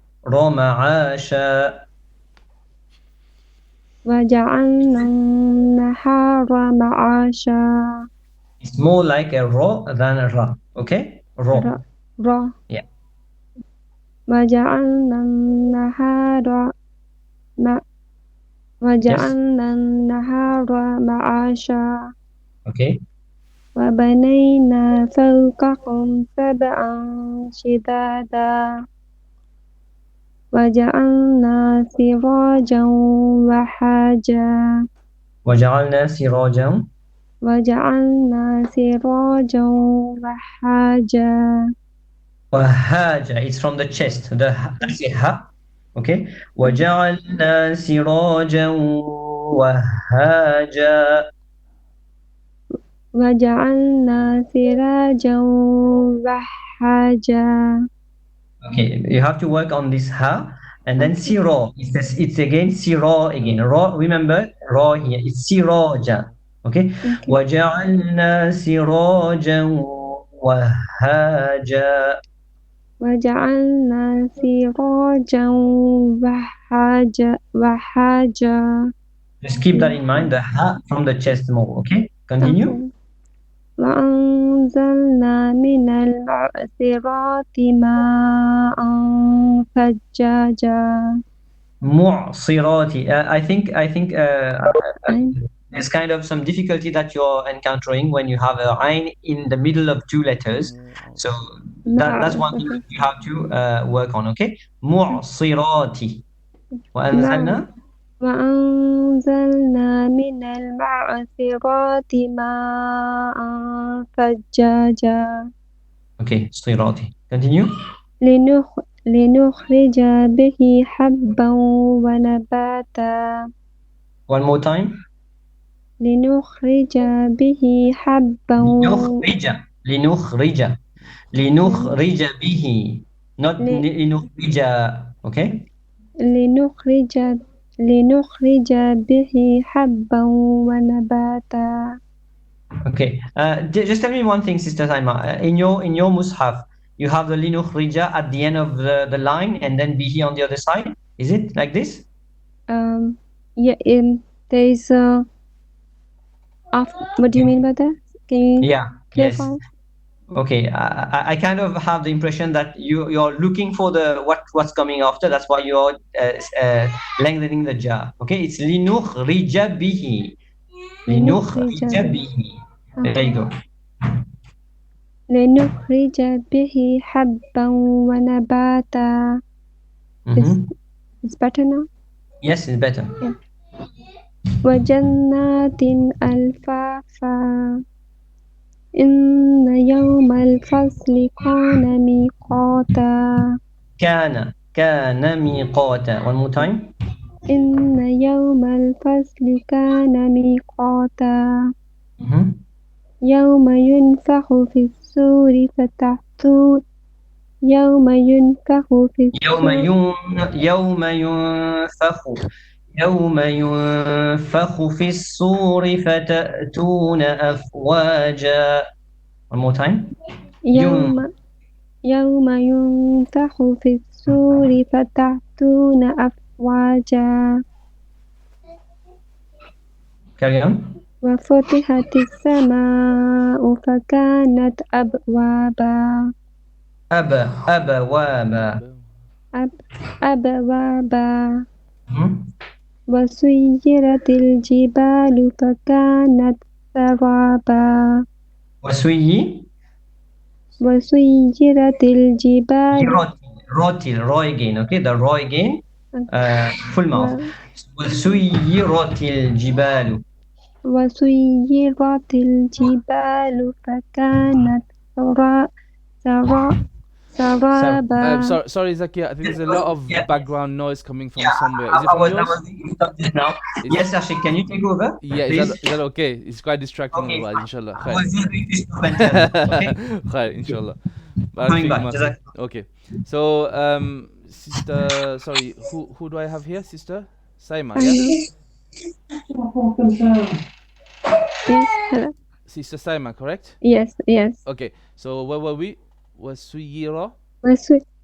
Speaker 4: معاشا.
Speaker 7: وجعلنا النهار معاشا.
Speaker 4: It's more like a ro than a ra. Okay? Ro.
Speaker 7: ra.
Speaker 4: Yeah.
Speaker 7: وجعلنا النهار وجعلنا النهار معاشا
Speaker 4: Okay.
Speaker 7: وبنينا فوقكم سبعا شدادا وجعلنا سراجا وحاجا
Speaker 4: وجعلنا سراجا
Speaker 7: وحاجا
Speaker 4: وهاجا. It's from the chest. That's it. Ha. Okay. وجعلنا سراجا وهاجا.
Speaker 7: وجعلنا سراجا وحاجا.
Speaker 4: Okay, you have to work on this ha and then siro. It's again siro again. Ra, remember ra here. It's siroja. Okay. وجعلنا سراجا وهاجا.
Speaker 7: وجعلنا سراجا وحاجا.
Speaker 4: Just keep that in mind. The ha from the chest more. Okay. Continue.
Speaker 7: Okay. وأنزلنا من المعصرات ماء ثجاجا.
Speaker 4: Mu'sirati. I think there's kind of some difficulty that you're encountering when you have a ain in the middle of two letters. So that's one thing that you have to work on. Okay. Mu'sirati. وأنزلنا
Speaker 7: وأنزلنا من المعصرات ماء ثجاجا.
Speaker 4: Okay. صراطي. Continue.
Speaker 7: لنخرج به حبا ونباتا.
Speaker 4: One more time.
Speaker 7: لنخرج به حبا
Speaker 4: لنخرج به not لنخرج. Okay.
Speaker 7: لنخرج به حبا ونباتا.
Speaker 4: Okay. Just tell me one thing, Sister Saima. In your mushaf, you have the linukhrija at the end of the line and then bihi on the other side. Is it like this?
Speaker 7: Yeah. There is a. What do you mean by that? Can you clarify?
Speaker 4: Yes. Okay. I kind of have the impression that you're looking for the what's coming after. That's why you're lengthening the ja. Okay. It's linukhrija bihi. Linukhrija bihi. There you go.
Speaker 7: لنخرج به حبا ونباتا. It's better now?
Speaker 4: Yes, it's better.
Speaker 7: Yeah. وجنات ألفافا إن يوم الفصل كان ميقاتا.
Speaker 4: كان ميقاتا. One more time.
Speaker 7: إن يوم الفصل كان ميقاتا. يوم ينفخ في الصور فتأتون يوم ينفخ في الصور
Speaker 4: يوم ينفخ في الصور فتأتون أفواجا. One more time.
Speaker 7: يوم ينفخ في الصور فتأتون أفواجا.
Speaker 4: Carry on.
Speaker 7: وفتحت السماء فكانت أبوابا. أبوابا. وسيرت الجبال فكانت سرابا. وسيرت الجبال.
Speaker 4: Raw again. Okay, the raw again. Full mouth. وسيرت الجبال.
Speaker 7: وسيرت الجبال فكانت سرابا.
Speaker 1: Sorry, Zakia. I think there's a lot of background noise coming from somewhere. Is it from yours?
Speaker 4: Now. Yes, Ashik, can you take over?
Speaker 1: Yeah, is that okay? It's quite distracting.
Speaker 4: Okay,
Speaker 1: Inshallah.
Speaker 4: Okay.
Speaker 1: Inshallah.
Speaker 4: Coming back.
Speaker 1: Okay. So, sister, sorry, who do I have here? Sister Saima, yeah?
Speaker 7: Yes, hello.
Speaker 1: Sister Saima, correct?
Speaker 7: Yes.
Speaker 1: Okay. So where were we?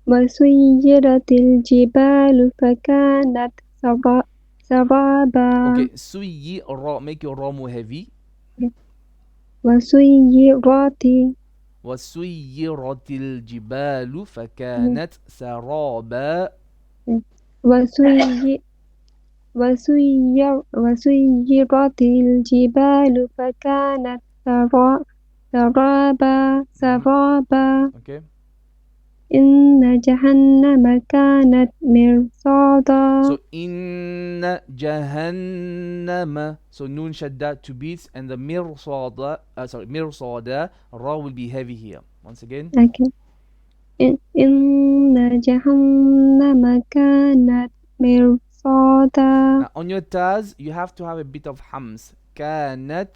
Speaker 1: وسيرت
Speaker 7: الجبال فكانت سرابا.
Speaker 1: Okay, سيرت, make your ra more heavy.
Speaker 7: وسيرت
Speaker 1: وسيرت الجبال فكانت سرابا.
Speaker 7: وسيرت الجبال فكانت سرابا
Speaker 1: Okay.
Speaker 7: إن جهنم كانت مرصادا.
Speaker 1: So in Jahannama, so noon shadda 2 beats, and the mirsada ra will be heavy here. Once again.
Speaker 7: Okay. إن جهنم كانت مرصادا.
Speaker 1: Now on your taz, you have to have a bit of hams. كانت.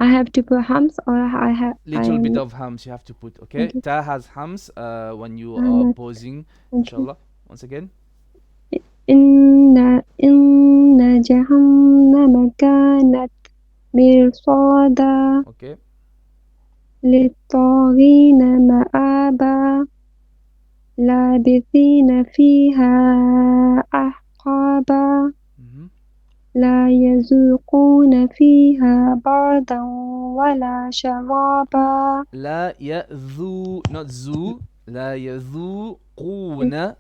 Speaker 7: I have to put hams or I have
Speaker 1: Little bit of hams you have to put. Okay.
Speaker 7: Okay.
Speaker 1: Ta has hams when you are posing. Inshallah. Once again.
Speaker 7: إن جهنم كانت مرصادا.
Speaker 1: Okay.
Speaker 7: للطاغين مآبا لابثين فيها أحقابا لا يذوقون فيها بردا ولا شرابا.
Speaker 1: لا يذو not ذو لا يذوقون.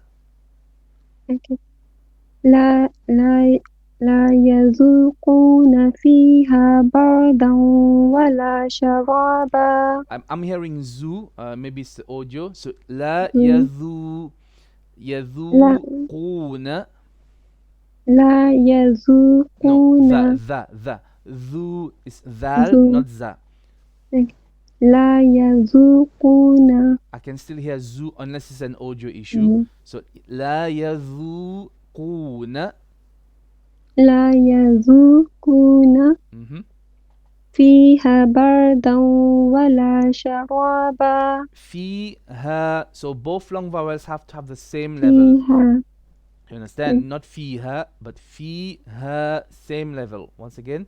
Speaker 7: لا يذوقون فيها بردا ولا شرابا.
Speaker 1: I'm hearing zu, maybe it's the audio. So لا يذوقون.
Speaker 7: لا يذوقون.
Speaker 1: No, the ذو is ذال, not za.
Speaker 7: لا يذوقون.
Speaker 1: I can still hear zu unless it's an audio issue. So لا يذوقون.
Speaker 7: لا يذوقون فيها بردا ولا شرابا.
Speaker 1: فيها, so both long vowels have to have the same level.
Speaker 7: فيها.
Speaker 1: You understand? Not فيها, but فيها, same level. Once again.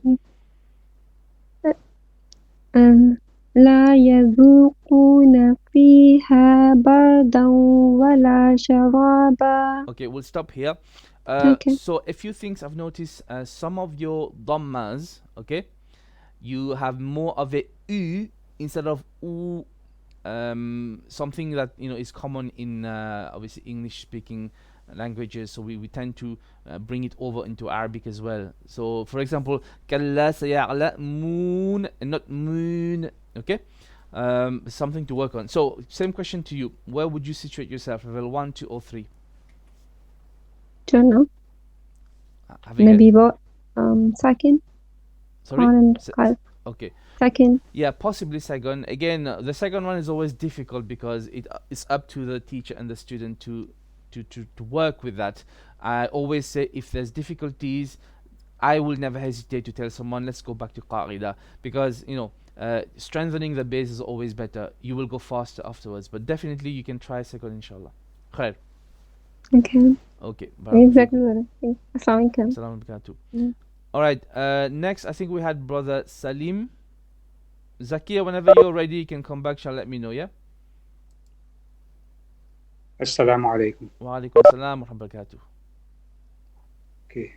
Speaker 7: لا يذوقون فيها بردا ولا شرابا.
Speaker 1: Okay, we'll stop here.
Speaker 7: Okay.
Speaker 1: So a few things I've noticed. Some of your dhammas, okay, you have more of a u instead of u. Something that is common in obviously English speaking languages, so we tend to bring it over into Arabic as well. So for example, kalla saya'lamun and not moon. Okay, something to work on. So same question to you: where would you situate yourself, level 1, 2, or 3?
Speaker 7: Don't know. Maybe what? Second.
Speaker 1: Sorry. Okay.
Speaker 7: Second.
Speaker 1: Yeah, possibly second. Again, the second one is always difficult because it's up to the teacher and the student to work with that. I always say if there's difficulties, I will never hesitate to tell someone, let's go back to Qa'ida, because strengthening the base is always better. You will go faster afterwards, but definitely you can try second, inshallah. Khair.
Speaker 7: Okay.
Speaker 1: Okay.
Speaker 7: Exactly. Assalamu
Speaker 1: alaikum. All right. Next, I think we had brother Salim. Zakia, whenever you're ready, you can come back. Shall let me know, yeah?
Speaker 8: Assalamu alaikum.
Speaker 1: Wa alaikum assalam wa rahmatullahi.
Speaker 8: Okay.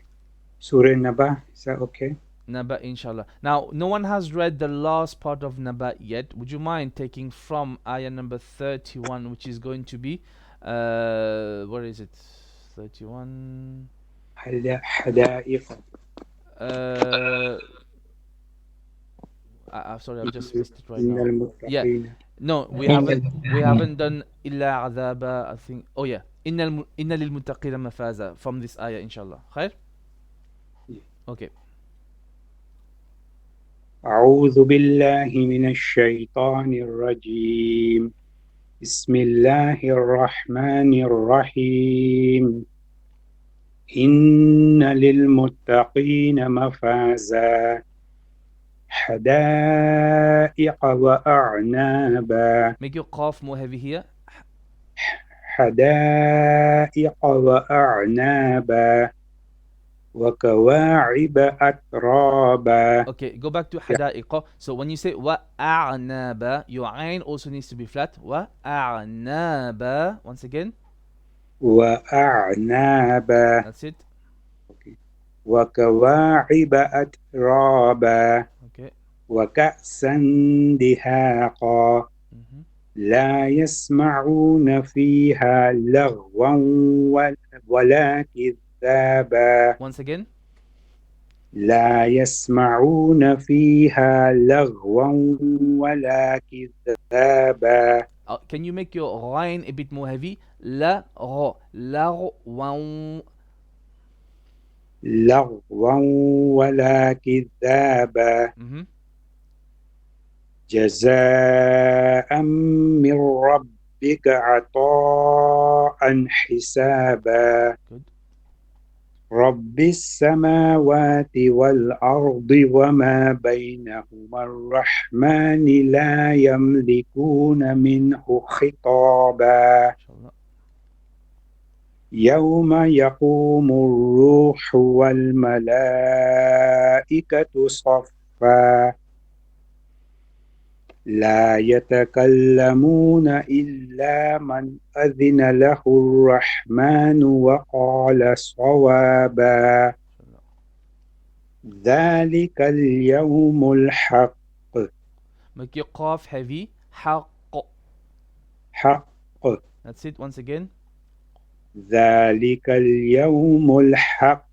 Speaker 8: Surah Naba, is that okay?
Speaker 1: Naba, inshallah. Now, no one has read the last part of Naba yet. Would you mind taking from ayah number 31, which is going to be, where is it? 31.
Speaker 8: Hadaiq.
Speaker 1: Sorry, I've just missed it right now. Yeah. No, we haven't done illa azaba, I think. Oh yeah. Inna lil muttaqina mafaza from this ayah, inshallah. Khair? Okay.
Speaker 8: أعوذ بالله من الشيطان الرجيم. بسم الله الرحمن الرحيم. إن للمتقين مفازا حدائق وأعنابا.
Speaker 1: Make your cough more heavy here.
Speaker 8: حدائق وأعنابا وكواعب أترابا.
Speaker 1: Okay, go back to حدائق. So when you say وأعنابا, your ain also needs to be flat. وأعنابا. Once again.
Speaker 8: وأعنابا.
Speaker 1: That's it.
Speaker 8: Okay. وكواعب أترابا.
Speaker 1: Okay.
Speaker 8: وكأسا دهاقا لا يسمعون فيها لغوا ولا كذابا.
Speaker 1: Once again.
Speaker 8: لا يسمعون فيها لغوا ولا كذابا.
Speaker 1: Can you make your line a bit more heavy? La ro la ro wow.
Speaker 8: لغوا ولا كذابا. جزاء من ربك عطاء حسابا. رب السماوات والأرض وما بينهما الرحمن لا يملكون منه خطابا. يوم يقوم الروح والملائكة صفا لا يتكلمون إلا من أذن له الرحمن وقال صوابا. ذلك اليوم الحق.
Speaker 1: Make your qaf heavy. حق.
Speaker 8: حق.
Speaker 1: That's it. Once again.
Speaker 8: ذلك اليوم الحق.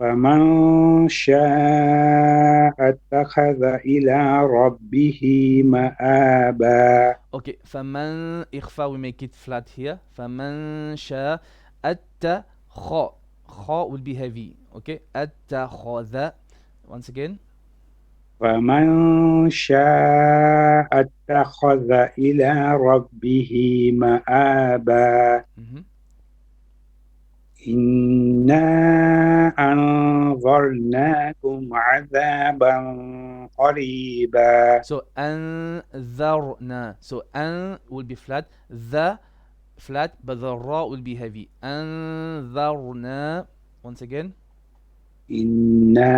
Speaker 8: فمن شاء اتخذ إلى ربه مآبا.
Speaker 1: Okay, فمن إخفاء we make it flat here. فمن شاء اتخذ will be heavy. Okay, اتخذ. Once again.
Speaker 8: فمن شاء اتخذ إلى ربه مآبا. إنا أنظرناكم عذابا قريبا.
Speaker 1: So أنذرنا. So أن will be flat. The flat, but the ra will be heavy. أنذرنا. Once again.
Speaker 8: إنا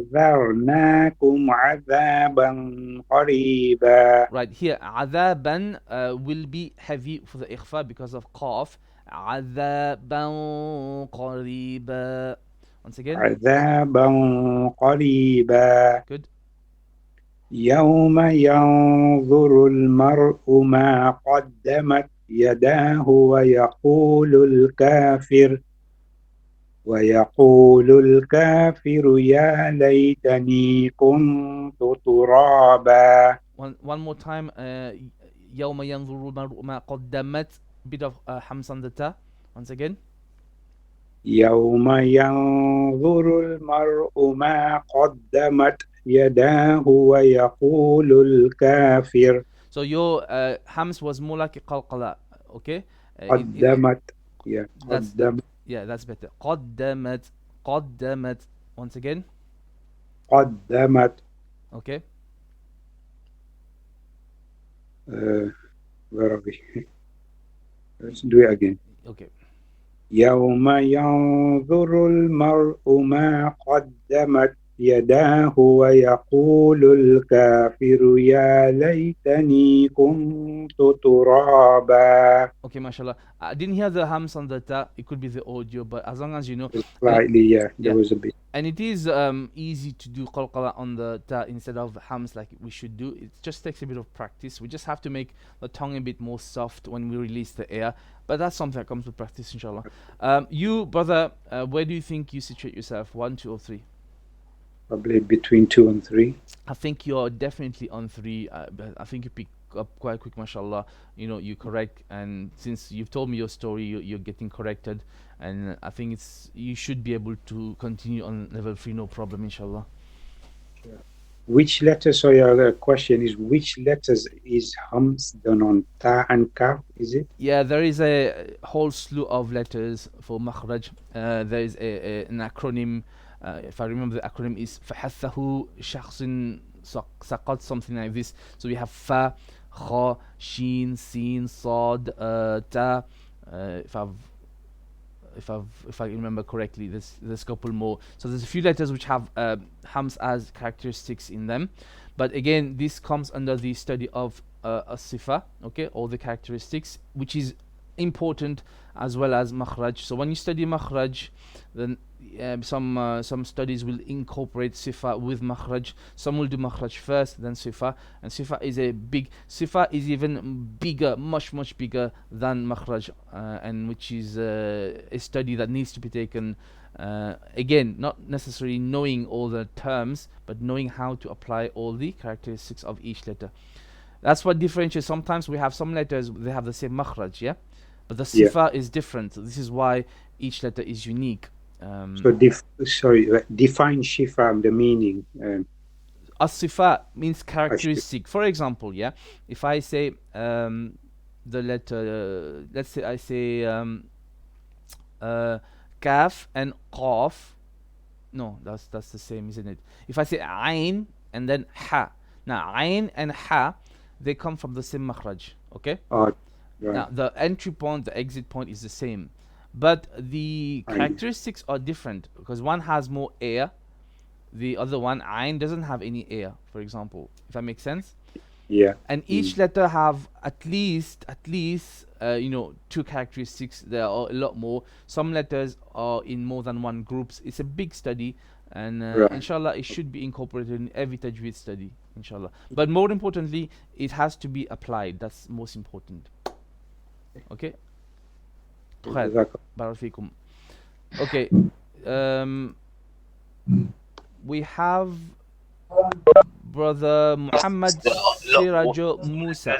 Speaker 8: أنذرناكم عذابا قريبا.
Speaker 1: Right here, عذابا will be heavy for the إخفاء because of قاف. عذابا قريبا. Once again.
Speaker 8: عذابا قريبا.
Speaker 1: Good.
Speaker 8: يوم ينظر المرء ما قدمت يداه ويقول الكافر يا ليتني كنت ترابا.
Speaker 1: One more time. يوم ينظر المرء ما قدمت. Bit of hams on the ta. Once again.
Speaker 8: يوم ينظر المرء ما قدمت يداه ويقول الكافر.
Speaker 1: So your hams was more like a qalqala. Okay.
Speaker 8: قدمت.
Speaker 1: Yeah, that's better. قدمت. Once again.
Speaker 8: قدمت.
Speaker 1: Okay.
Speaker 8: Where are we? Let's do it again.
Speaker 1: Okay.
Speaker 8: يوم ينظر المرء ما قدمت يداه ويقول الكافر يا ليتني كنت ترابا.
Speaker 1: Okay, mashallah. I didn't hear the hams on the ta. It could be the audio, but as long as you know.
Speaker 8: Slightly, there was a bit.
Speaker 1: And it is easy to do qalqala on the ta instead of hams like we should do. It just takes a bit of practice. We just have to make the tongue a bit more soft when we release the air. But that's something that comes with practice, inshallah. You, brother, where do you think you situate yourself? 1, 2, or 3?
Speaker 8: Probably between 2 and 3.
Speaker 1: I think you're definitely on 3. But I think you pick up quite quick, mashallah. You know, you correct, and since you've told me your story, you're getting corrected, and I think you should be able to continue on level 3, no problem, inshallah.
Speaker 8: Sure. Which letters? So your question is which letters is hams done on ta and kaf? Is it?
Speaker 1: Yeah, there is a whole slew of letters for makhraj. There is an acronym. If I remember, the acronym is فحثه شخص سقط, something like this. So we have fa, kha, shin, sin, sad, ta. If I remember correctly, there's a couple more. So there's a few letters which have hams as characteristics in them, but again, this comes under the study of a sifa, okay, all the characteristics, which is important as well as makhraj. So when you study makhraj, then some studies will incorporate sifa with makhraj. Some will do makhraj first, then sifa. And sifa is even bigger, much bigger than makhraj, and which is a study that needs to be taken. Again, not necessarily knowing all the terms, but knowing how to apply all the characteristics of each letter. That's what differentiates. Sometimes we have some letters, they have the same makhraj, yeah, but the sifa is different. So this is why each letter is unique.
Speaker 8: So define shifa, the meaning.
Speaker 1: As-sifa means characteristic. For example, yeah, if I say the letter, let's say I say kaf and qaf. No, that's the same, isn't it? If I say ayn and then ha. Now ayn and ha, they come from the same makhraj, okay?
Speaker 8: Right.
Speaker 1: Now the entry point, the exit point is the same, but the characteristics are different because one has more air, the other one, ayn, doesn't have any air, for example, if that makes sense.
Speaker 8: Yeah.
Speaker 1: And each letter have at least two characteristics. There are a lot more. Some letters are in more than one groups. It's a big study, and inshallah it should be incorporated in every tajweed study, inshallah. But more importantly, it has to be applied. That's most important. Okay. Okay. We have Brother Muhammad Sirajo Musa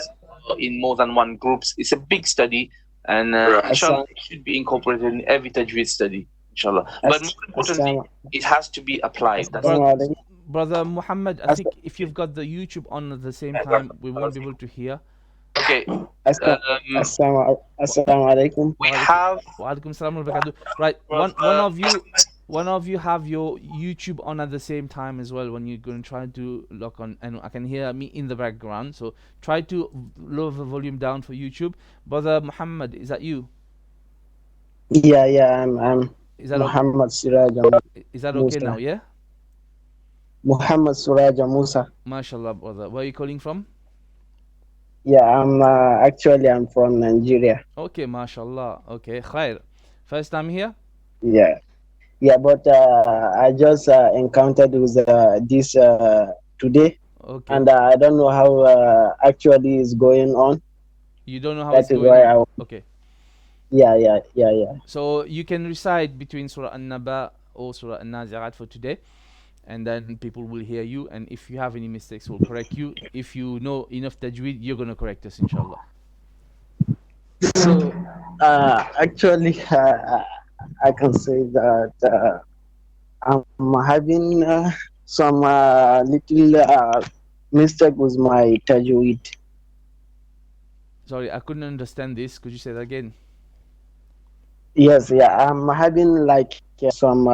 Speaker 1: in more than one groups. It's a big study, and inshallah it should be incorporated in every tajweed study, inshallah. But more importantly, it has to be applied. Brother Muhammad, I think if you've got the YouTube on at the same time, we won't be able to hear. Okay.
Speaker 9: Assalamu alaikum.
Speaker 1: We have. Wa alaikum salam wa barakatuh. Right. One of you have your YouTube on at the same time as well when you're going to try to lock on, and I can hear me in the background. So try to lower the volume down for YouTube. Brother Muhammad, is that you?
Speaker 9: Yeah, I'm
Speaker 1: is that
Speaker 9: Muhammad Siraja.
Speaker 1: Is that okay now? Yeah.
Speaker 9: Muhammad Siraja Musa.
Speaker 1: MashaAllah, brother. Where are you calling from?
Speaker 9: Yeah, I'm from Nigeria.
Speaker 1: Okay, MashaAllah. Okay, khair. First time here?
Speaker 9: Yeah, but I just encountered with this today,
Speaker 1: okay.
Speaker 9: And I don't know how actually is going on.
Speaker 1: You don't know how it's going on? Okay.
Speaker 9: Yeah.
Speaker 1: So you can recite between Surah An-Naba or Surah An-Nazi'at for today, and then people will hear you, and if you have any mistakes, we'll correct you. If you know enough tajweed, you're going to correct us, inshallah.
Speaker 9: So actually, I can say that I'm having some little mistake with my tajweed.
Speaker 1: Sorry, I couldn't understand this. Could you say that again?
Speaker 9: Yes, I'm having like some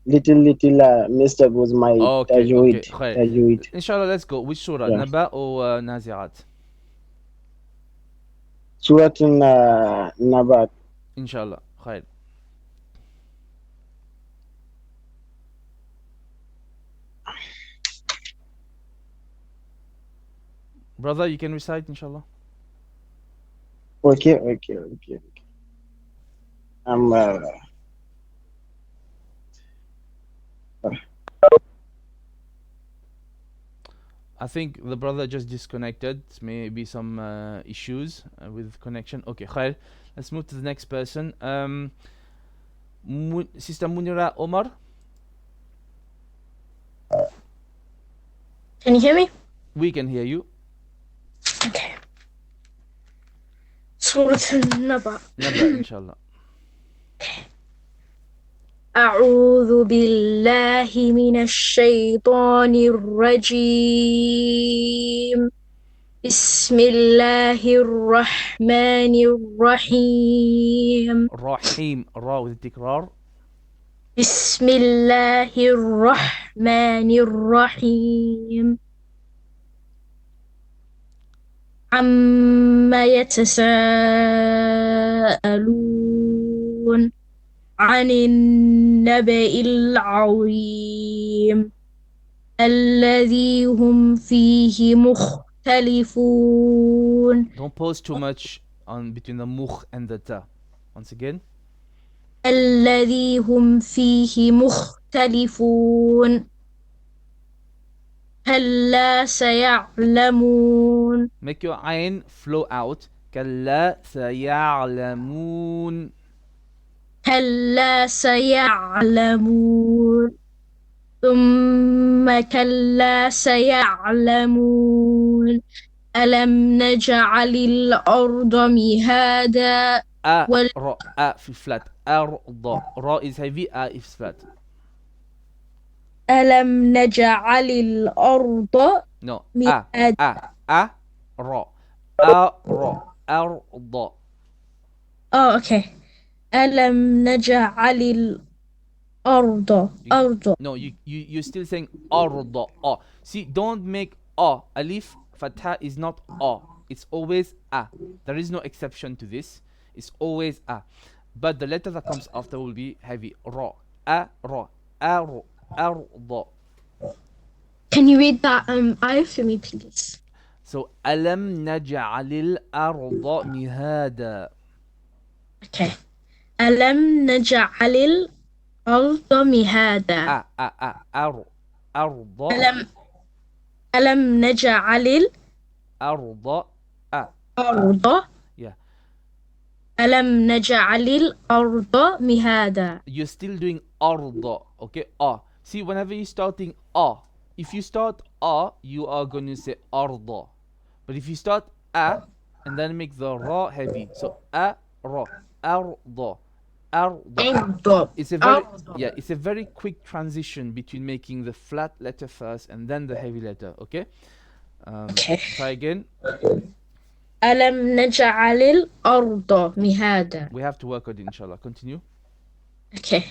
Speaker 9: little mistake with my tajweed.
Speaker 1: Tajweed. Inshallah, let's go. Which surah? Naba or Nazi'at?
Speaker 9: Surah Naba.
Speaker 1: Inshallah. Khair. Brother, you can recite, inshallah.
Speaker 9: Okay.
Speaker 1: I think the brother just disconnected. Maybe some issues with connection. Okay, khair. Let's move to the next person. Sister Muneera Omar.
Speaker 10: Can you hear me?
Speaker 1: We can hear you.
Speaker 10: Okay. Surah An-Naba.
Speaker 1: Naba, inshallah.
Speaker 10: أعوذ بالله من الشيطان الرجيم بسم الله الرحمن الرحيم
Speaker 1: رحيم را والتكرار
Speaker 10: بسم الله الرحمن الرحيم عما يتساءلون عن النبأ العظيم الذي هم فيه مختلفون.
Speaker 1: Don't pause too much on between the mukh and the ta. Once again.
Speaker 10: الذي هم فيه مختلفون كلا سيعلمون.
Speaker 1: Make your ayn flow out. كلا سيعلمون.
Speaker 10: كلا سيعلمون ثم كلا سيعلمون ألم نجعل الأرض مهادا
Speaker 1: في flat. Ra is heavy, is flat.
Speaker 10: ألم نجعل الأرض
Speaker 1: No.
Speaker 10: مهادا.
Speaker 1: Ra. أرض.
Speaker 10: Oh, okay. ألم نجعل الأرض أرض.
Speaker 1: No, you're still saying أرض. See, don't make alif fatha is not it's always a. There is no exception to this. It's always a. But the letter that comes after will be heavy. Ra. Ra. أرض.
Speaker 10: Can you read that ayah for me, please?
Speaker 1: So ألم نجعل الأرض مهادا.
Speaker 10: Okay. ألم نجعل الأرض مهادا.
Speaker 1: أرض.
Speaker 10: ألم نجعل
Speaker 1: الأرض.
Speaker 10: الأرض.
Speaker 1: Yeah.
Speaker 10: ألم نجعل الأرض مهادا.
Speaker 1: You're still doing أرض. Okay. See, whenever you're starting if you start you are going to say أرض. But if you start and then make the ra heavy, so ra. أرض. It's a very it's a very quick transition between making the flat letter first and then the heavy letter. Okay.
Speaker 10: Okay.
Speaker 1: Try again.
Speaker 10: ألم نجعل الأرض مهادا.
Speaker 1: We have to work on it, inshallah. Continue.
Speaker 10: Okay.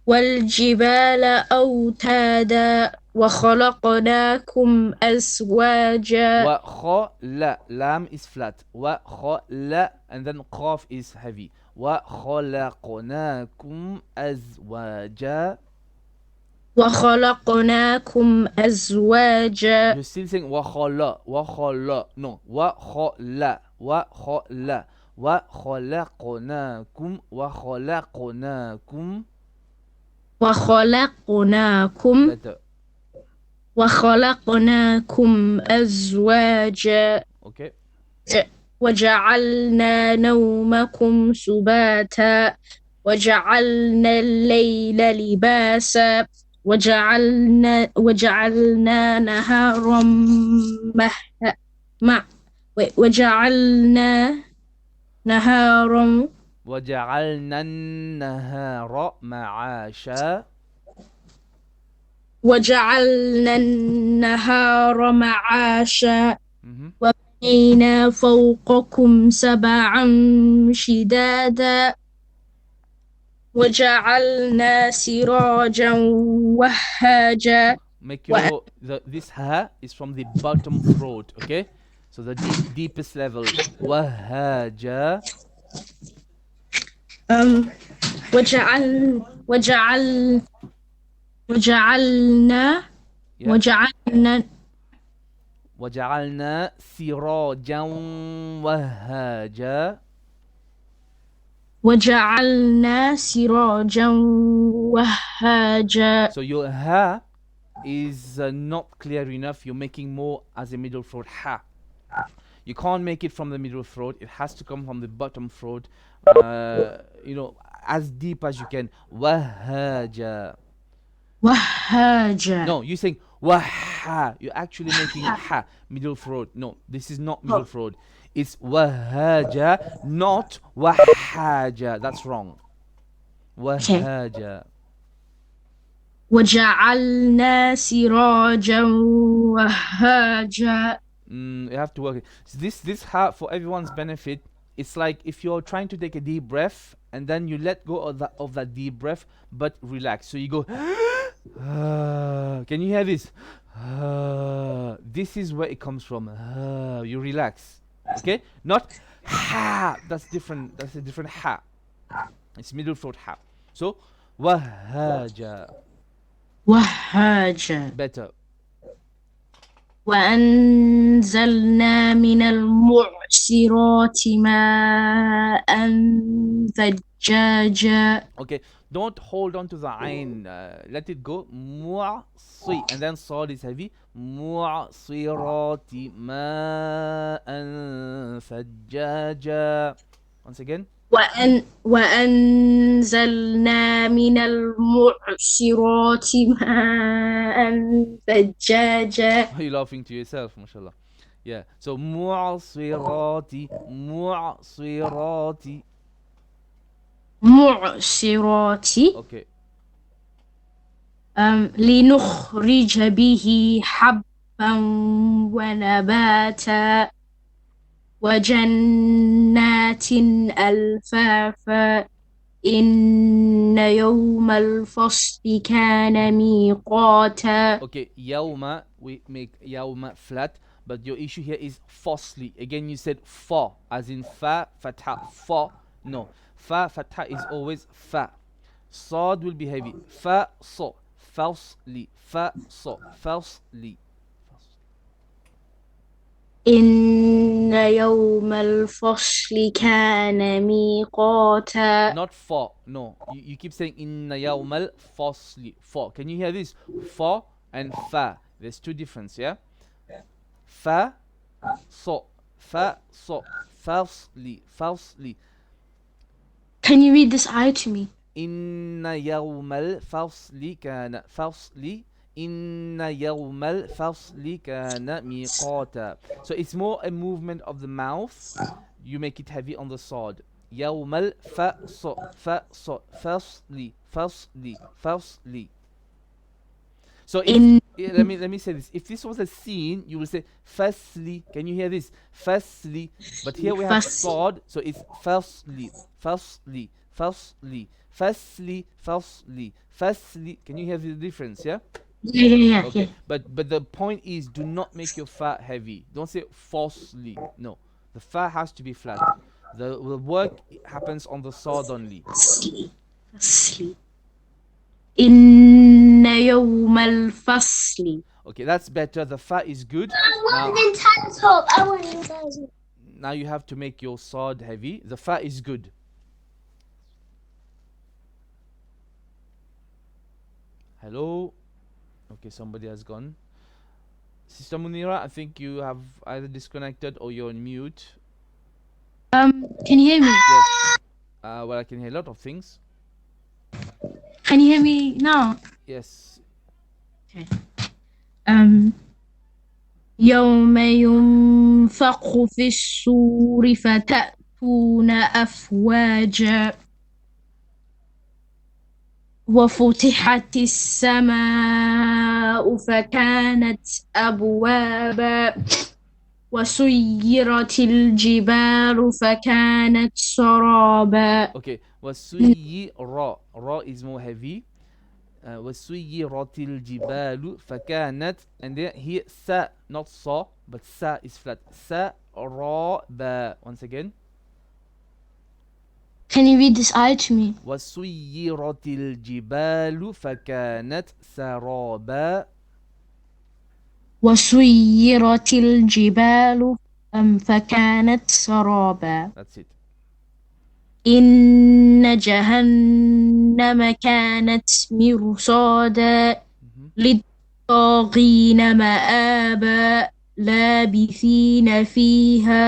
Speaker 10: والجبال أوتادا وخلقناكم أزواجا.
Speaker 1: لا lam is flat. لا and then qaf is heavy. وخلقناكم أزواجا.
Speaker 10: وخلقناكم أزواجا.
Speaker 1: You're still saying وخلا. No. وخلا. وخلقناكم. Better.
Speaker 10: وخلقناكم أزواجا.
Speaker 1: Okay.
Speaker 10: وجعلنا نومكم سباتا وجعلنا الليل لباسا وجعلنا نهارا وجعلنا
Speaker 1: النهار معاشا.
Speaker 10: وجعلنا النهار معاشا وبنينا فوقكم سبعا شدادا وجعلنا سراجا وهاجا.
Speaker 1: Make your this ha is from the bottom throat, okay? So the deepest level. وهاجا. وجعلنا سراجا وهاجا.
Speaker 10: وجعلنا سراجا وهاجا.
Speaker 1: So your ha is not clear enough. You're making more as a middle throat ha. You can't make it from the middle throat. It has to come from the bottom throat. As deep as you can. Wahaja.
Speaker 10: Wahaja.
Speaker 1: No, you're saying waha. You're actually making ha middle throat. No, this is not middle throat. It's wahaja, not wahaja. That's wrong. Wahaja.
Speaker 10: وجعلنا سراجا وهاجا.
Speaker 1: You have to work it. So this ha, for everyone's benefit, it's like if you're trying to take a deep breath and then you let go of that deep breath, but relax. So you go. Can you hear this? This is where it comes from. You relax. Okay, not ha. That's different. That's a different ha. It's middle throat ha. So wahaja.
Speaker 10: Wahaja.
Speaker 1: Better.
Speaker 10: وأنزلنا من المعصرات الصراط ماء ثجاجا.
Speaker 1: Okay, don't hold on to the ain. Let it go. Mu'si, and then sad is heavy. Mu'sirati ma'an thajjaja. Once again.
Speaker 10: وأنزلنا من المعصرات ماء ثجاجا.
Speaker 1: You're laughing to yourself, mashallah. Yeah. So mu'sirati, mu'sirati.
Speaker 10: معصرات
Speaker 1: Okay.
Speaker 10: لنخرج به حبا ونباتا وجنات ألفافا إن يوم الفصل كان ميقاتا.
Speaker 1: Okay, yawma, we make yawma flat, but your issue here is falsely. Again, you said fa, as in fa, fatha, fa. No, fa, fatha is always fa. Sad will be heavy. Fa, so, falsely, fa, so, falsely.
Speaker 10: إن يوم الفصل كان ميقاتا.
Speaker 1: Not fa, no. You keep saying inna yawmal fasli. Fa. Can you hear this? Fa and fa. There's two difference, yeah? Fa, so, falsely, falsely.
Speaker 10: Can you read this ayah to me?
Speaker 1: Inna yawmal fasli kana falsely. Inna yawmal fasli kana miqata. So it's more a movement of the mouth. You make it heavy on the sad. Yawmal falsely, falsely, falsely. So if, let me say this. If this was a scene, you will say firstly. Can you hear this? Firstly. But here we have sad, so it's falsely, falsely, falsely, firstly, falsely, firstly. Can you hear the difference? Yeah.
Speaker 10: Yeah.
Speaker 1: Okay. But the point is, do not make your fa heavy. Don't say falsely. No, the fa has to be flat. The work happens on the sad only.
Speaker 10: إن يوم الفصل.
Speaker 1: Okay, that's better. The fa is good. Now you have to make your sad heavy. The fa is good. Hello. Okay, somebody has gone. Sister Muneera, I think you have either disconnected or you're on mute.
Speaker 10: Can you hear me?
Speaker 1: Yes. Well, I can hear a lot of things.
Speaker 10: Can you hear me now?
Speaker 1: Yes.
Speaker 10: Okay. يوم ينفخ في الصور فتأتون أفواجا وفتحت السماء فكانت أبوابا وسيرت الجبال فكانت سرابا.
Speaker 1: Okay, وسيرا. Ra is more heavy. وسيرت الجبال فكانت, and then here sa, not sa, but sa is flat. سرابا. Once again.
Speaker 10: Can you read this ayah to me?
Speaker 1: وسيرت الجبال فكانت سرابا.
Speaker 10: وسيرت الجبال فكانت سرابا.
Speaker 1: That's it.
Speaker 10: إن جهنم كانت مرصادا للطاغين مآبا لابثين فيها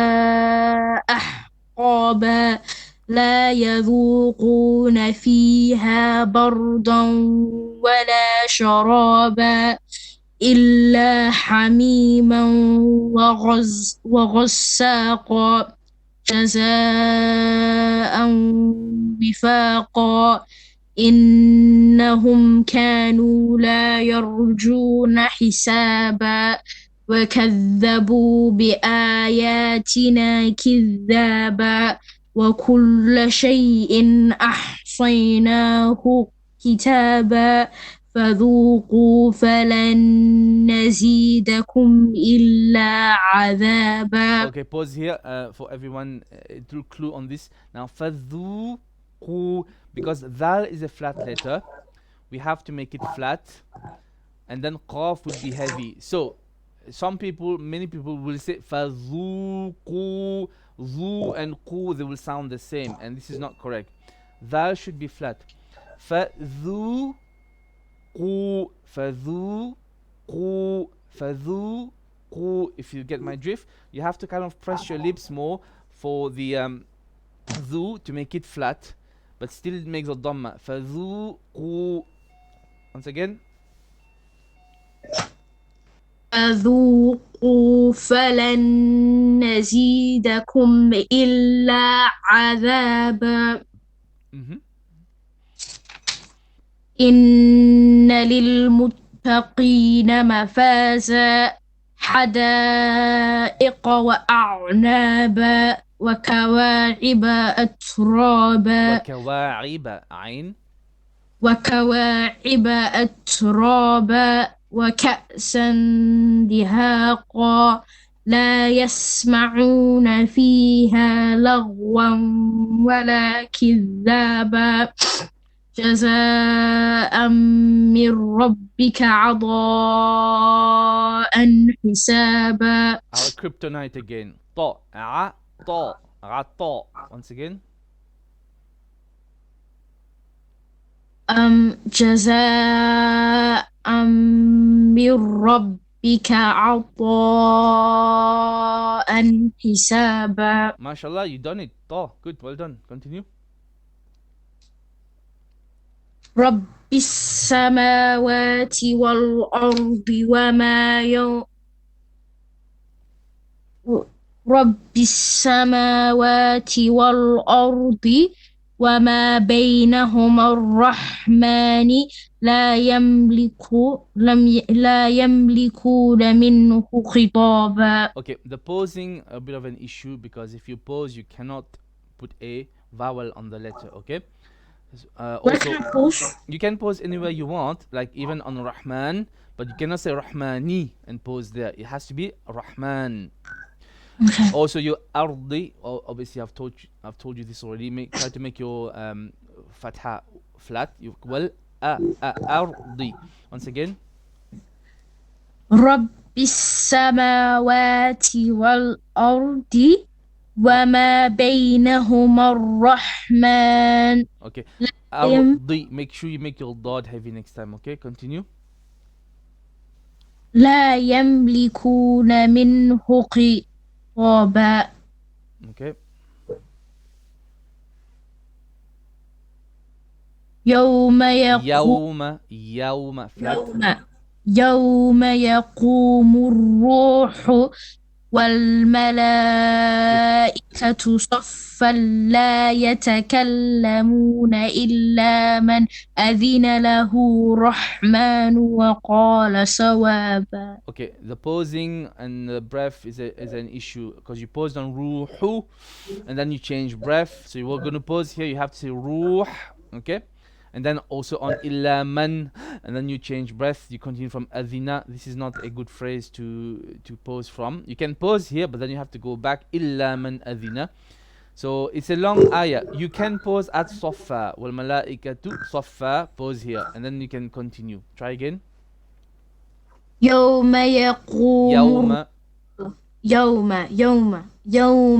Speaker 10: أحقابا لا يذوقون فيها بردا ولا شرابا إلا حميما وغساقا جزاء وفاقا إنهم كانوا لا يرجون حسابا وكذبوا بآياتنا كذابا وكل شيء أحصيناه كتابا فذوقوا فلن نزيدكم إلا عذابا.
Speaker 1: Okay, pause here for everyone. To clue on this. Now, فذوقوا, because dhal is a flat letter, we have to make it flat, and then qaf would be heavy. So, many people will say فذوقوا, Zu and Qu, they will sound the same, and this is not correct. Dal should be flat. Fadhu Qu, Fadhu Qu, Fadhu Qu. If you get my drift, you have to kind of press your lips more for the Dhu to make it flat, but still it makes a dhamma. Fadhu Qu. Once again.
Speaker 10: فذوقوا فلن نزيدكم إلا عذابا إن للمتقين مفازا حدائق وأعنابا وكواعب أترابا
Speaker 1: وكواعب عين
Speaker 10: وكواعب أترابا وكأسا دهاقا لا يسمعون فيها لغوا ولا كذابا جزاء من ربك عطاء حسابا.
Speaker 1: Our kryptonite again. Ta, a, ta, a, ta. Once again.
Speaker 10: جزاء من ربك عطاء حسابا.
Speaker 1: MashaAllah, you done it. Ta, good, well done. Continue.
Speaker 10: رب السماوات والأرض وما رب السماوات والأرض وما بينهما الرحمن لا يملكون منه خطابا.
Speaker 1: Okay, the posing a bit of an issue because if you pose, you cannot put a vowel on the letter. Okay. Also, you can pose anywhere you want, like even on Rahman, but you cannot say Rahmani and pose there. It has to be Rahman.
Speaker 10: Okay.
Speaker 1: Also, your ardi, obviously I've told you this already. Try to make your fatha flat. You well ardi. Once again.
Speaker 10: رب السماوات والأرض وما بينهما الرحمن.
Speaker 1: Okay. Ardi. Make sure you make your dot heavy next time. Okay. Continue.
Speaker 10: لا يملكون منه خطابا.
Speaker 1: Okay.
Speaker 10: يوم
Speaker 1: flat.
Speaker 10: يوم يقوم الروح والملائكة صفا لا يتكلمون إلا من أذن له الرحمن وقال صوابا.
Speaker 1: Okay, the posing and the breath is an issue because you posed on ruhu and then you change breath. So you were going to pose here, you have to say ruh, okay? And then also on illa man, and then you change breath. You continue from adhina. This is not a good phrase to pose from. You can pose here, but then you have to go back illa man adhina. So it's a long ayah. You can pose at safa wal malaikatu safa. Pose here, and then you can continue. Try again.
Speaker 10: يوم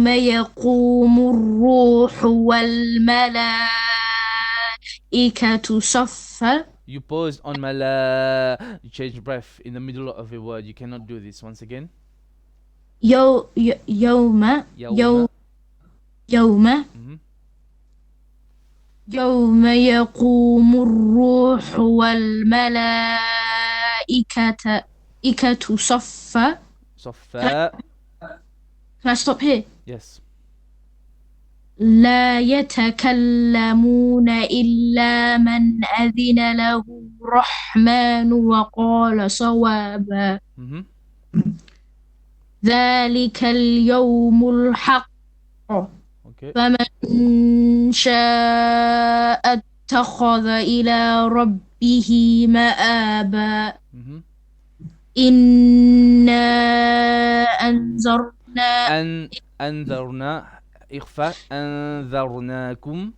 Speaker 10: يقوم الروح والملائكة صفا.
Speaker 1: You pause on mala. You change breath in the middle of a word. You cannot do this. Once again.
Speaker 10: يوم يقوم الروح والملائكة صفا. Can I stop here?
Speaker 1: Yes.
Speaker 10: لا يتكلمون إلا من أذن له الرحمن وقال صوابا. ذلك اليوم الحق.
Speaker 1: Okay.
Speaker 10: فمن شاء اتخذ إلى ربه مآبا. إنا
Speaker 1: أنذرنا إخفاء أنذرناكم.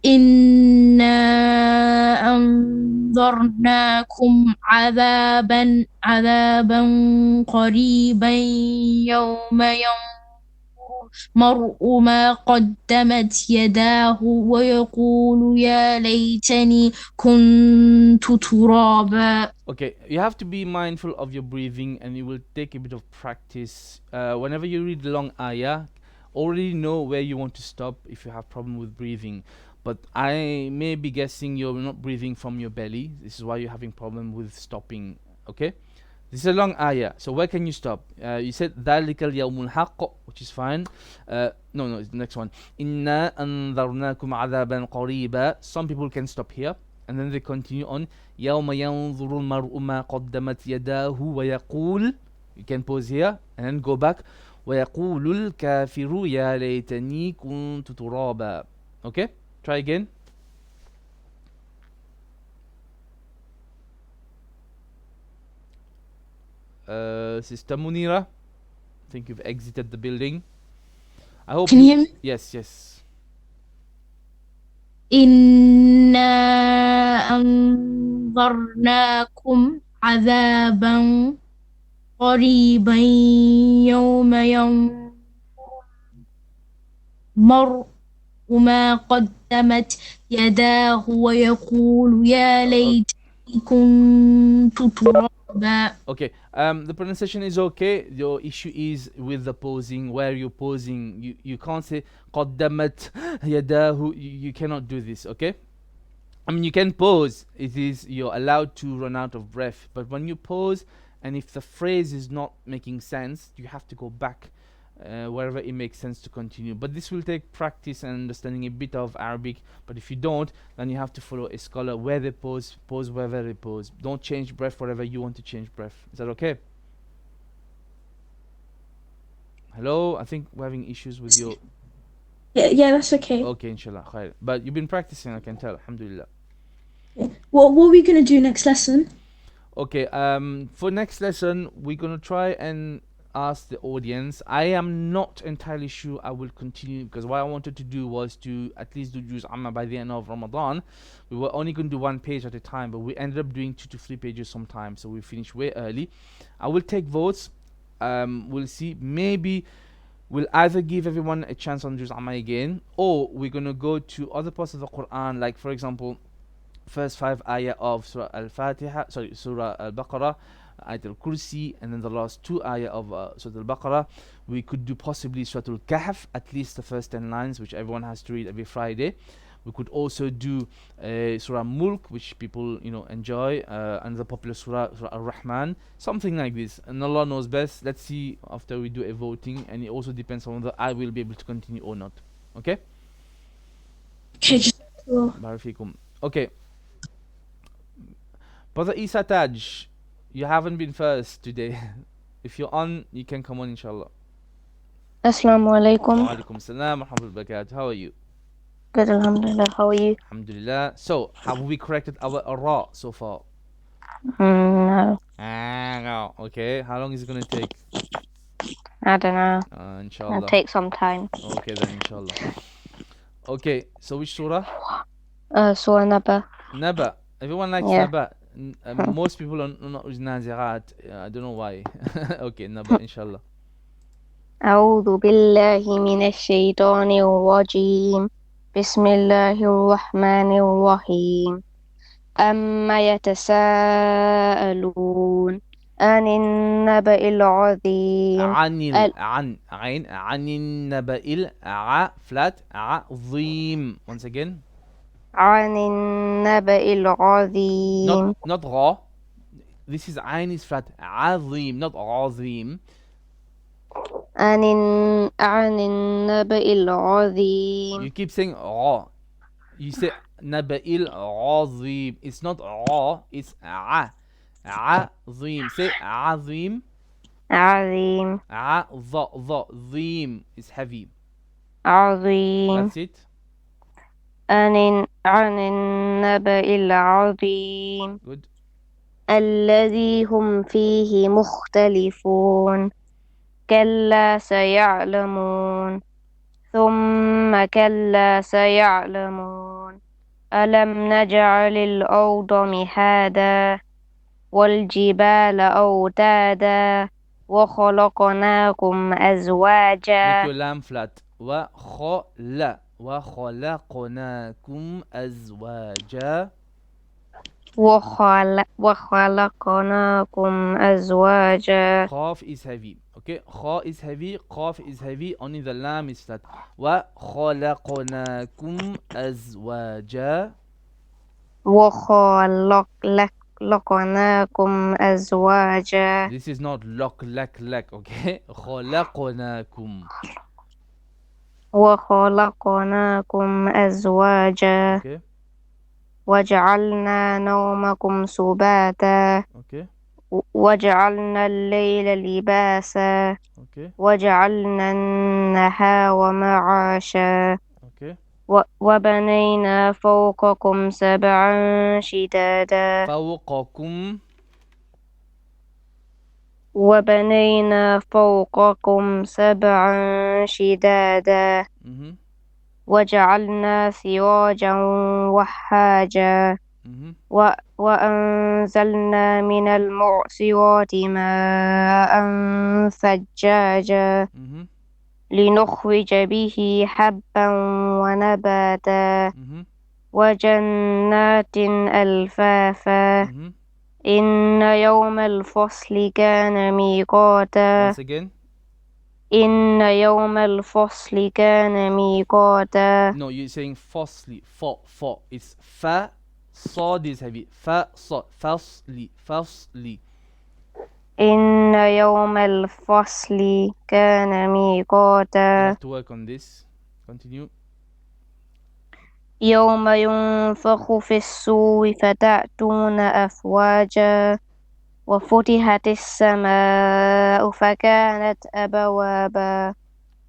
Speaker 10: إنا أنذرناكم عذابا قريبا يوم ينظر المرء ما قدمت يداه ويقول يا ليتني كنت ترابا.
Speaker 1: Okay, you have to be mindful of your breathing, and it will take a bit of practice. Whenever you read long ayah, already know where you want to stop if you have problem with breathing. But I may be guessing you're not breathing from your belly. This is why you're having problem with stopping. Okay, this is a long ayah. So where can you stop? You said ذَلِكَ الْيَوْمُ الْحَقُّ, which is fine. No, it's the next one. إِنَّا أَنذَرْنَاكُمْ عَذَابًا قَرِيبًا. Some people can stop here, and then they continue on. يَوْمَ يَنْظُرُ الْمَرْءُ مَا قَدَّمَتْ يَدَاهُ وَيَقُولُ. You can pause here and then go back. وَيَقُولُ الْكَافِرُ يَا لَيْتَنِي كُنْتُ تُرَابًا. Okay, try again. Sister Muneera, I think you've exited the building. I hope.
Speaker 10: Can you hear me?
Speaker 1: Yes.
Speaker 10: إنا أنذرناكم عذابا قريبا يوم ينظر ما قدمت يداه ويقول يا ليتني كنت ترابا.
Speaker 1: Okay. The pronunciation is okay. Your issue is with the posing. Where you're posing, you can't say قدمت يداه. You cannot do this. Okay. I mean, you can pause. You're allowed to run out of breath. But when you pause, and if the phrase is not making sense, you have to go back wherever it makes sense to continue. But this will take practice and understanding a bit of Arabic. But if you don't, then you have to follow a scholar where they pause wherever they pause. Don't change breath wherever you want to change breath. Is that okay? Hello? I think we're having issues with your...
Speaker 10: Yeah, that's okay.
Speaker 1: Okay, inshallah. Khair. But you've been practicing, I can tell. Alhamdulillah.
Speaker 10: What are we going to do next lesson?
Speaker 1: Okay, for next lesson, we're going to try and ask the audience. I am not entirely sure I will continue, because what I wanted to do was to at least do Juz Amma by the end of Ramadan. We were only going to do one page at a time, but we ended up doing 2 to 3 pages sometimes, so we finished way early. I will take votes. We'll see. Maybe we'll either give everyone a chance on Juz Amma again, or we're going to go to other parts of the Quran, like for example, first 5 ayah of Surah Al-Fatiha, Surah Al-Baqarah, Ayat Al-Kursi, and then the last 2 ayah of Surah Al-Baqarah. We could do possibly Surah Al-Kahf, at least the first 10 lines, which everyone has to read every Friday. We could also do Surah Mulk, which people enjoy, and the popular Surah Ar-Rahman, something like this. And Allah knows best. Let's see after we do a voting, and it also depends on whether I will be able to continue or not. Okay?
Speaker 10: Okay,
Speaker 1: Barafikum. Okay. Brother Isa Taj, you haven't been first today. If you're on, you can come on, inshallah.
Speaker 11: Assalamu alaikum.
Speaker 1: Wa alaikum salam wa rahmatullahi wa barakatuh. How are you?
Speaker 11: Good, alhamdulillah. How are you?
Speaker 1: Alhamdulillah. So, have we corrected our ra so far?
Speaker 11: No.
Speaker 1: No. Okay. How long is it going to take?
Speaker 11: I don't know.
Speaker 1: Inshallah.
Speaker 11: It'll take some time.
Speaker 1: Okay, then, inshallah. Okay, so which surah?
Speaker 11: Surah Naba.
Speaker 1: Naba. Everyone likes Naba. Most people are not with Nazirat. I don't know why. Okay, Naba, inshallah.
Speaker 11: أعوذ بالله من الشيطان الرجيم بسم الله الرحمن الرحيم أما يتساءلون عن النبأ العظيم
Speaker 1: عن النبأ flat عظيم. Once again.
Speaker 11: عن النبأ العظيم.
Speaker 1: Not ra. This is عين is flat. عظيم, not عظيم.
Speaker 11: عن النبأ العظيم.
Speaker 1: You keep saying ra. You say نبأ العظيم. It's not ra. It's عظيم. Say عظيم.
Speaker 11: عظيم.
Speaker 1: ظيم is heavy.
Speaker 11: عظيم.
Speaker 1: That's it.
Speaker 11: عن النبأ العظيم.
Speaker 1: Good.
Speaker 11: الذي هم فيه مختلفون كلا سيعلمون ثم كلا سيعلمون ألم نجعل الأرض مهادا والجبال أوتادا وخلقناكم أزواجا.
Speaker 1: Make your lam flat. وخلقناكم أزواجا.
Speaker 11: وخلقناكم أزواجا.
Speaker 1: Qaf is heavy. Okay, Kha is heavy, Qaf is heavy, only the lam is flat. وخلقناكم أزواجا.
Speaker 11: وخلقناكم أزواجا.
Speaker 1: This is not lak, okay? خلقناكم.
Speaker 11: وخلقناكم أزواجا.
Speaker 1: Okay,
Speaker 11: وجعلنا نومكم سباتا.
Speaker 1: okay,
Speaker 11: وجعلنا الليل لباسا.
Speaker 1: okay,
Speaker 11: وجعلنا النهار معاشا.
Speaker 1: okay.
Speaker 11: وبنينا فوقكم سبعا شدادا.
Speaker 1: فوقكم.
Speaker 11: وبنينا فوقكم سبعا شدادا. وجعلنا سراجا وهاجا. وأنزلنا من المعصرات ماء ثجاجا. لنخرج به حبا ونباتا. وجنات ألفافا. إن يوم الفصل كان ميقاتا.
Speaker 1: Once again.
Speaker 11: إن يوم الفصل كان ميقاتا.
Speaker 1: No, you're saying falsely. For. It's fa. Sod is heavy. Fa, sod. Falsely.
Speaker 11: إن يوم الفصل كان
Speaker 1: You
Speaker 11: ميقاتا.
Speaker 1: have to work on this. Continue.
Speaker 11: يوم ينفخ في الصور فتأتون أفواجا. وفتحت السماء فكانت أبوابا.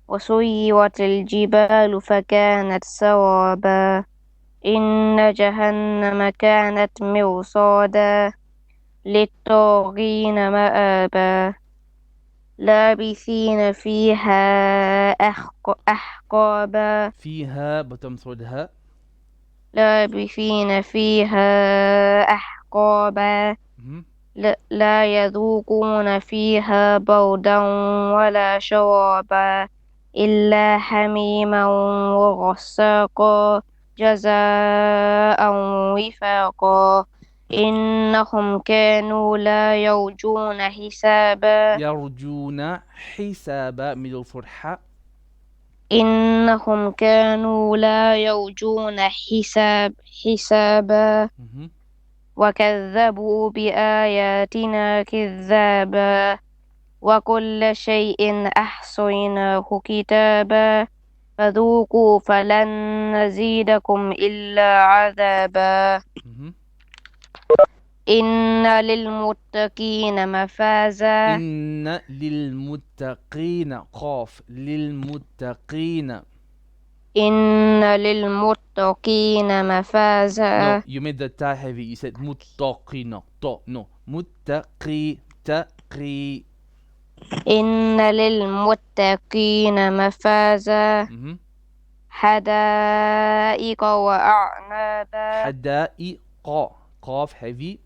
Speaker 11: وسيرت الجبال فكانت سرابا. إن جهنم كانت مرصادا. للطاغين مآبا. لابثين فيها أحقابا.
Speaker 1: فيها bottom throat ها.
Speaker 11: لابثين فيها أحقابا. لا يذوقون فيها بردا ولا شرابا إلا حميما وغساقا جزاء وفاقا. إنهم كانوا لا يرجون حسابا.
Speaker 1: يرجون حسابا middle throat ح.
Speaker 11: إنهم كانوا لا يرجون حسابا. وكذبوا بآياتنا كذابا. وكل شيء أحصيناه كتابا. فذوقوا فلن نزيدكم إلا عذابا. إن للمتقين مفازا.
Speaker 1: إن للمتقين قاف للمتقين.
Speaker 11: إن للمتقين مفازا.
Speaker 1: No, you made the ta heavy. You said muttaqina. No. Muttaqi. Taqi.
Speaker 11: إن للمتقين مفازا. حدائق وأعنابا.
Speaker 1: حدائق. قاف heavy.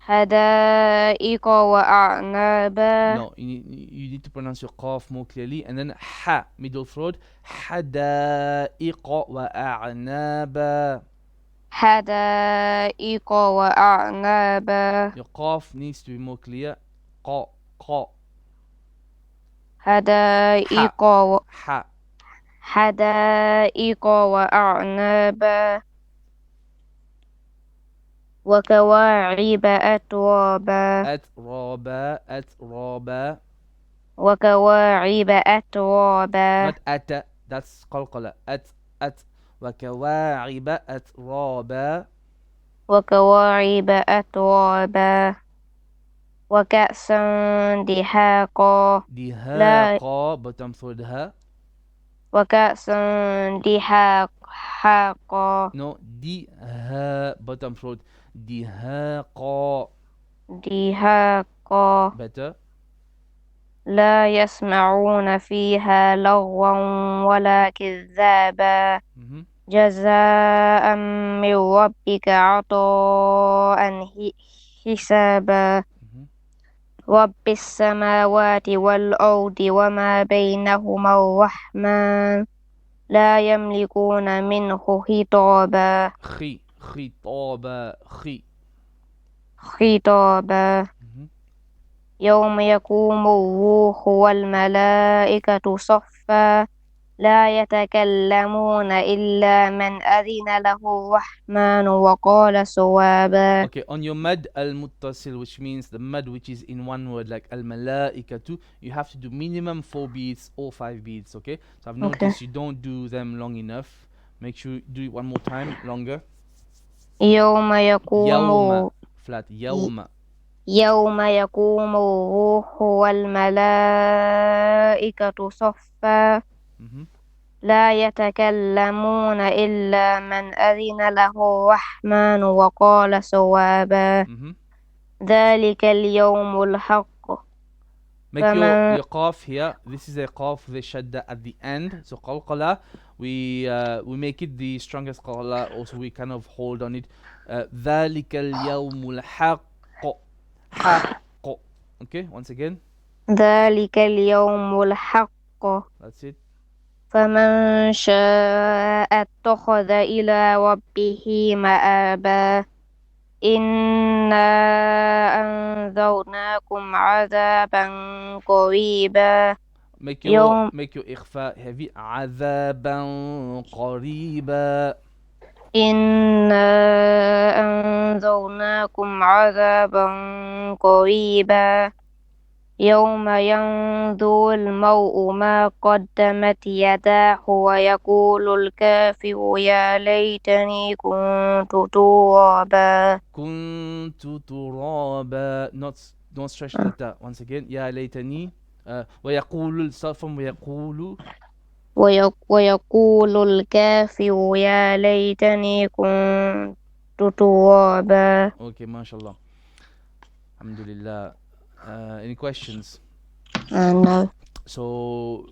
Speaker 11: حدائق وأعنابا.
Speaker 1: No, you need to pronounce your qaf more clearly. And then ha, middle throat. حدائق وأعنابا.
Speaker 11: حدائق وأعنابا.
Speaker 1: Your qaf needs to be more clear. qa.
Speaker 11: حدائق
Speaker 1: ha.
Speaker 11: حدائق وأعنابا. وكواعب أترابا.
Speaker 1: أترابا.
Speaker 11: وكواعب أترابا.
Speaker 1: Not at, that's قلقلة. at. وكواعب أترابا.
Speaker 11: وكواعب أترابا. وكأسا دحاقا.
Speaker 1: دهاقا bottom throat ها.
Speaker 11: وكأسا دحاقا.
Speaker 1: No, diha bottom throat. دهاقا.
Speaker 11: دحاقا.
Speaker 1: Better.
Speaker 11: لا يسمعون فيها لغوا ولا كذابا. جزاء من ربك عطاء حسابا. رب السماوات والأرض وما بينهما الرحمن لا يملكون منه خطابا خطابا يوم يقوم الروح والملائكة صفا لا يتكلمون إلا من أذن له الرحمن وقال صوابا.
Speaker 1: Okay, on your mad al-muttasil, which means the mad which is in one word, like al-malaikatu, you have to do minimum 4 beats or 5 beats, okay? So I've noticed you don't do them long enough. Make sure you do it one more time, longer.
Speaker 11: يوم يقوم
Speaker 1: يوم flat يوم
Speaker 11: يوم يقوم الروح والملائكة صفا لا يتكلمون إلا من أذن له الرحمن وقال صوابا ذلك اليوم الحق.
Speaker 1: Make your qaf here. This is a qaf with a shadda at the end. So qalqala, we make it the strongest qala. Also, we kind of hold on it. ذلك اليوم الحق. حق. Okay, once again.
Speaker 11: ذلك اليوم الحق.
Speaker 1: That's it.
Speaker 11: فمن شاء اتخذ إلى ربه مآبا إنا أنذرناكم عذابا قريبا.
Speaker 1: Make your إخفاء heavy. عذابا قريبا.
Speaker 11: إنا أنذرناكم عذابا قريبا يوم ينظر المرء ما قدمت يداه ويقول الكافر يا ليتني كنت ترابا.
Speaker 1: كنت ترابا. Don't stretch that. Once again. يا ليتني. ويقول الصفم
Speaker 11: ويقول الكافر يا ليتني كنت ترابا.
Speaker 1: Okay, mashallah. Alhamdulillah. Any questions?
Speaker 11: No.
Speaker 1: So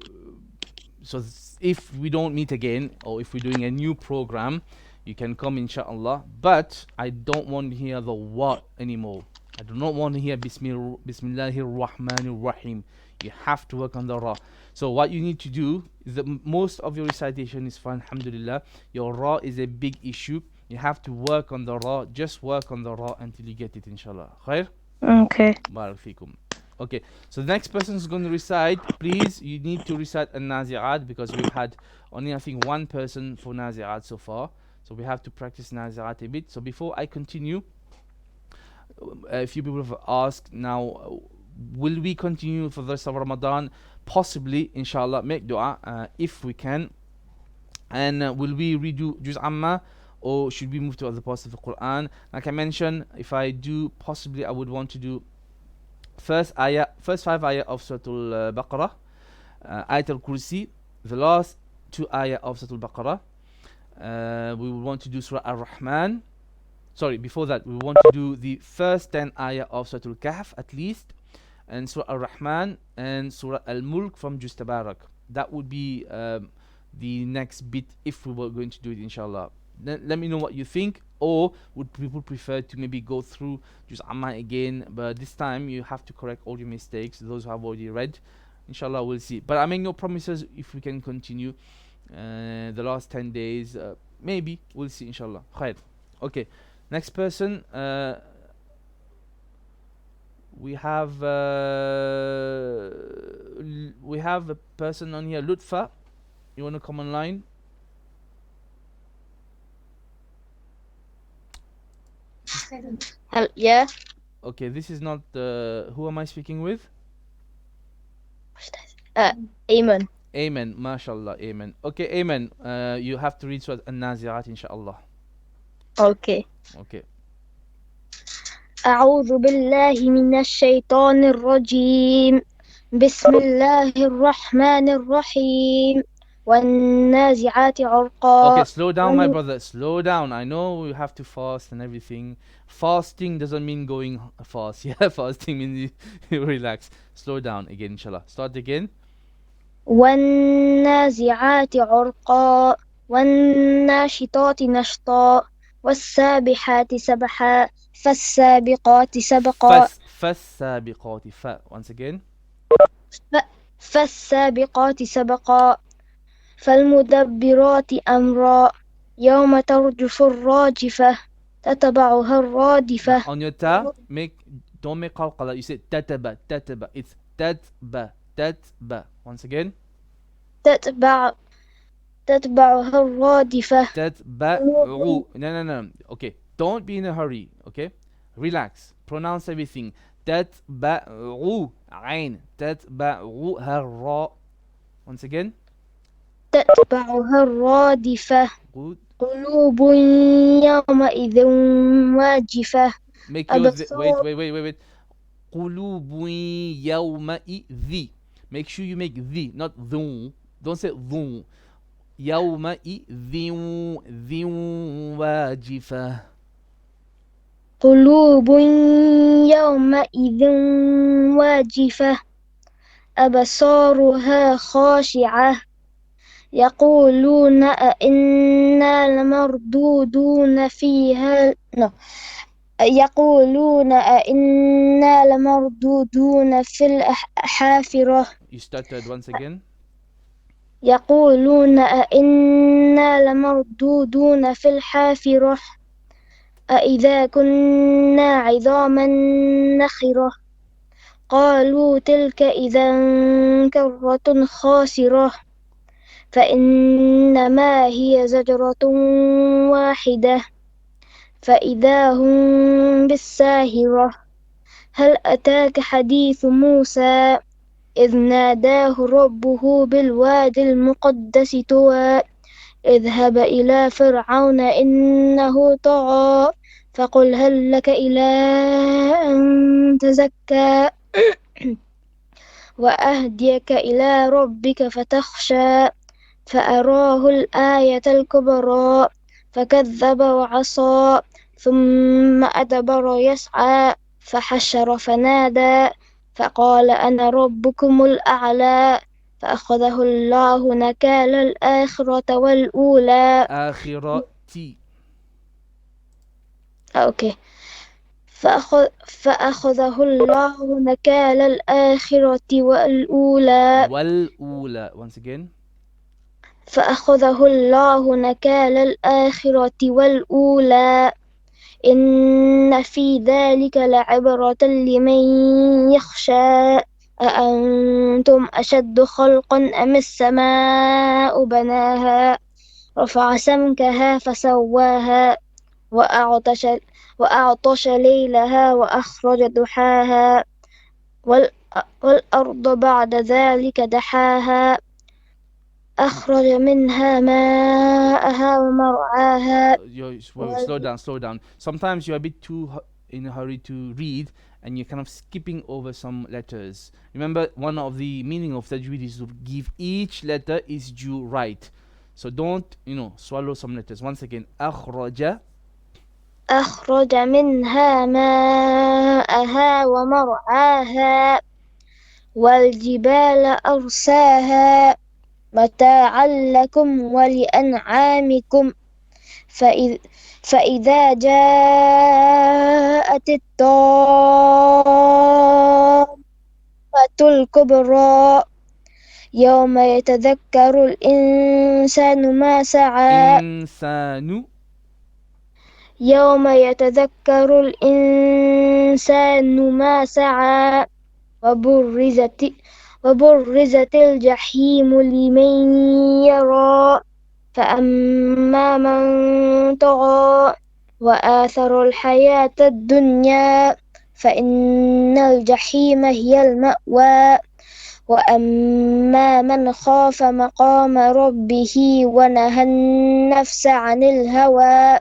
Speaker 1: if we don't meet again, or if we're doing a new program, you can come inshallah. But I don't want to hear the what anymore. I do not want to hear Bismillahir Rahmanir Rahim. You have to work on the ra. So what you need to do is that most of your recitation is fine, alhamdulillah. Your ra is a big issue. You have to work on the ra. Just work on the ra until you get it, inshallah. Khair?
Speaker 11: Okay.
Speaker 1: Barak fikum. Okay, so the next person is going to recite. Please, you need to recite an-nazi'at because we've had only, I think, one person for nazi'at so far. So we have to practice nazi'at a bit. So before I continue, a few people have asked now, will we continue for the rest of Ramadan? Possibly, inshallah. Make dua if we can. And will we redo Juz Amma, or should we move to other parts of the Quran? Like I mentioned, if I do, possibly I would want to do first 5 ayah of Surah Al-Baqarah, Ayat Al-Kursi, the last 2 ayah of Surah Al-Baqarah. We would want to do Surah Ar-Rahman. Sorry, before that, we want to do the first 10 ayah of Surah Al-Kahf at least, and Surah Ar-Rahman and Surah Al-Mulk from Juz Tabarak. That would be the next bit if we were going to do it, inshallah. Let me know what you think, or would people prefer to maybe go through Juz Amma again, but this time you have to correct all your mistakes, those who have already read. Inshallah, we'll see. But I make no promises if we can continue the last 10 days. Maybe we'll see, inshallah. Khair. Okay, next person. We have a person on here, Lutfa. You want to come online?
Speaker 10: Yeah.
Speaker 1: Okay, this is not who am I speaking with?
Speaker 10: Amon.
Speaker 1: Amen, mashallah, amen. Okay, amen. You have to read Surah An-Nazi'at, inshallah.
Speaker 10: Okay.
Speaker 1: Okay.
Speaker 10: أعوذ بالله من الشيطان الرجيم بسم الله الرحمن الرحيم والنازعات عرقا.
Speaker 1: Okay, slow down, my brother. Slow down. I know you have to fast and everything. Fasting doesn't mean going fast. Yeah, fasting means you relax. Slow down again, inshallah. Start again.
Speaker 10: والنازعات عرقا والناشطات نشطا والسابحات سبحا فالسابقات سبقا
Speaker 1: فالسابقات once again.
Speaker 11: فالسابقات سبقا فالمدبرات أمرا يوم ترجف الراجفة تتبعها الرادفة.
Speaker 1: On your ta, don't make qalqala. You say tataba. It's tatba. Once again.
Speaker 11: تتبعها الرادفة.
Speaker 1: No. Okay, don't be in a hurry. Okay, relax. Pronounce everything. عين. الراء. Once again.
Speaker 11: تتبعها الرادفة.
Speaker 1: Good.
Speaker 11: قلوب يومئذ واجفة.
Speaker 1: Make your wait. قلوب يومئذ. Make sure you make the, not ذو. Don't say ذو. يومئذ واجفة.
Speaker 11: قلوب يومئذ واجفة أبصارها خاشعة يقولون أئنا لمردودون فيها يقولون أئنا لمردودون في الحافرة.
Speaker 1: You started once again.
Speaker 11: يقولون أئنا لمردودون في الحافرة أإذا كنا عظاما نخرة قالوا تلك إذا كرة خاسرة فإنما هي زجرة واحدة فإذا هم بالساهرة. هل أتاك حديث موسى إذ ناداه ربه بالوادي المقدس طوى اذهب إلى فرعون إنه طغى فقل هل لك إلى أن تزكى وأهديك إلى ربك فتخشى فأراه الآية الكبرى فكذب وعصى ثم أدبر يسعى فحشر فنادى فقال أنا ربكم الأعلى فأخذه الله نكال الآخرة والأولى. أوكي. فأخذه الله نكال الآخرة والأولى.
Speaker 1: Once again.
Speaker 11: فأخذه الله نكال الآخرة والأولى إن في ذلك لعبرة لمن يخشى أأنتم أشد خلقا أم السماء بناها رفع سمكها فسواها وأعطش ليلها وأخرج ضحاها والأرض بعد ذلك دحاها أخرج منها ماءها ومرعاها.
Speaker 1: Slow down. Sometimes you're a bit too in a hurry to read and you're kind of skipping over some letters. Remember, one of the meaning of tajweed is to give each letter its due right. So don't, swallow some letters. Once again, أخرج
Speaker 11: منها ماءها ومرعاها والجبال أرساها متاعا لكم ولأنعامكم فإذا جاءت الطامة الكبرى يوم يتذكر الإنسان ما سعى. يوم يتذكر الإنسان ما سعى وبرزت الجحيم لمن يرى فأما من طغى وآثر الحياة الدنيا فإن الجحيم هي المأوى وأما من خاف مقام ربه ونهى النفس عن الهوى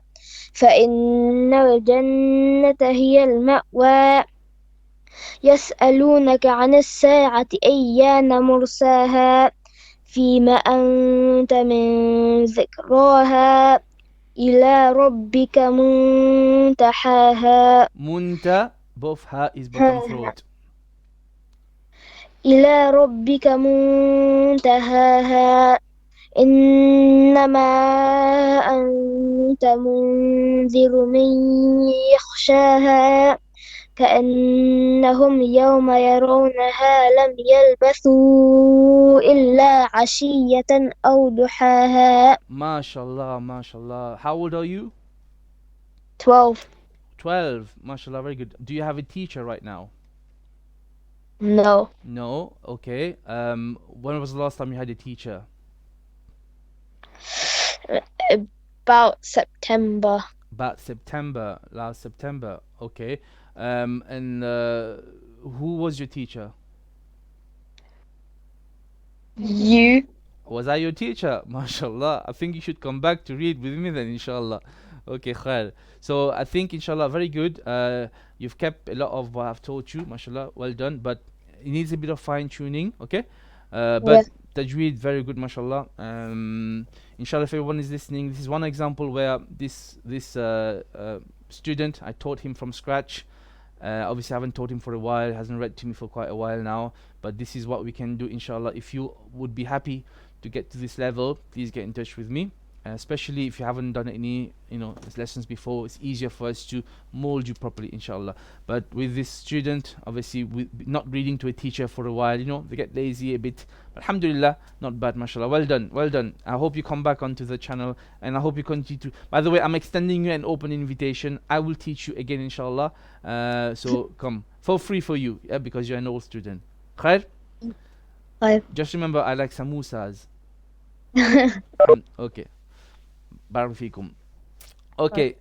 Speaker 11: فإن الجنة هي المأوى. يسألونك عن الساعة أيان مرساها فيما أنت من ذكراها إلى ربك منتحاها.
Speaker 1: both ha is bottom throat.
Speaker 11: إلى ربك منتهاها إنما أنت منذر من يخشاها كأنهم يوم يرونها لم يلبثوا إلا عشية أو ضحاها.
Speaker 1: MashaAllah, MashaAllah. How old are you?
Speaker 11: 12.
Speaker 1: 12. MashaAllah, very good. Do you have a teacher right now?
Speaker 11: No.
Speaker 1: No. Okay. When was the last time you had a teacher?
Speaker 11: About September.
Speaker 1: About September, last September. Okay. And who was your teacher?
Speaker 11: You.
Speaker 1: Was I your teacher? MashaAllah. I think you should come back to read with me then, inshallah. Okay, khair. So I think, inshallah, very good. You've kept a lot of what I've taught you, mashallah. Well done. But it needs a bit of fine tuning, okay? But tajweed, very good, mashallah. Inshallah, if everyone is listening, this is one example where this student, I taught him from scratch. Obviously, I haven't taught him for a while, hasn't read to me for quite a while now. But this is what we can do, inshallah. If you would be happy to get to this level, please get in touch with me. Especially if you haven't done any lessons before, it's easier for us to mold you properly, inshallah. But with this student, obviously not reading to a teacher for a while, they get lazy a bit. Alhamdulillah, not bad, mashallah. Well done, well done. I hope you come back onto the channel, and I hope you continue to. By the way, I'm extending you an open invitation. I will teach you again, inshallah. So come for free for you, because you're an old student. Khair? Just remember, I like samosas. Okay. Barak fikum. Okay,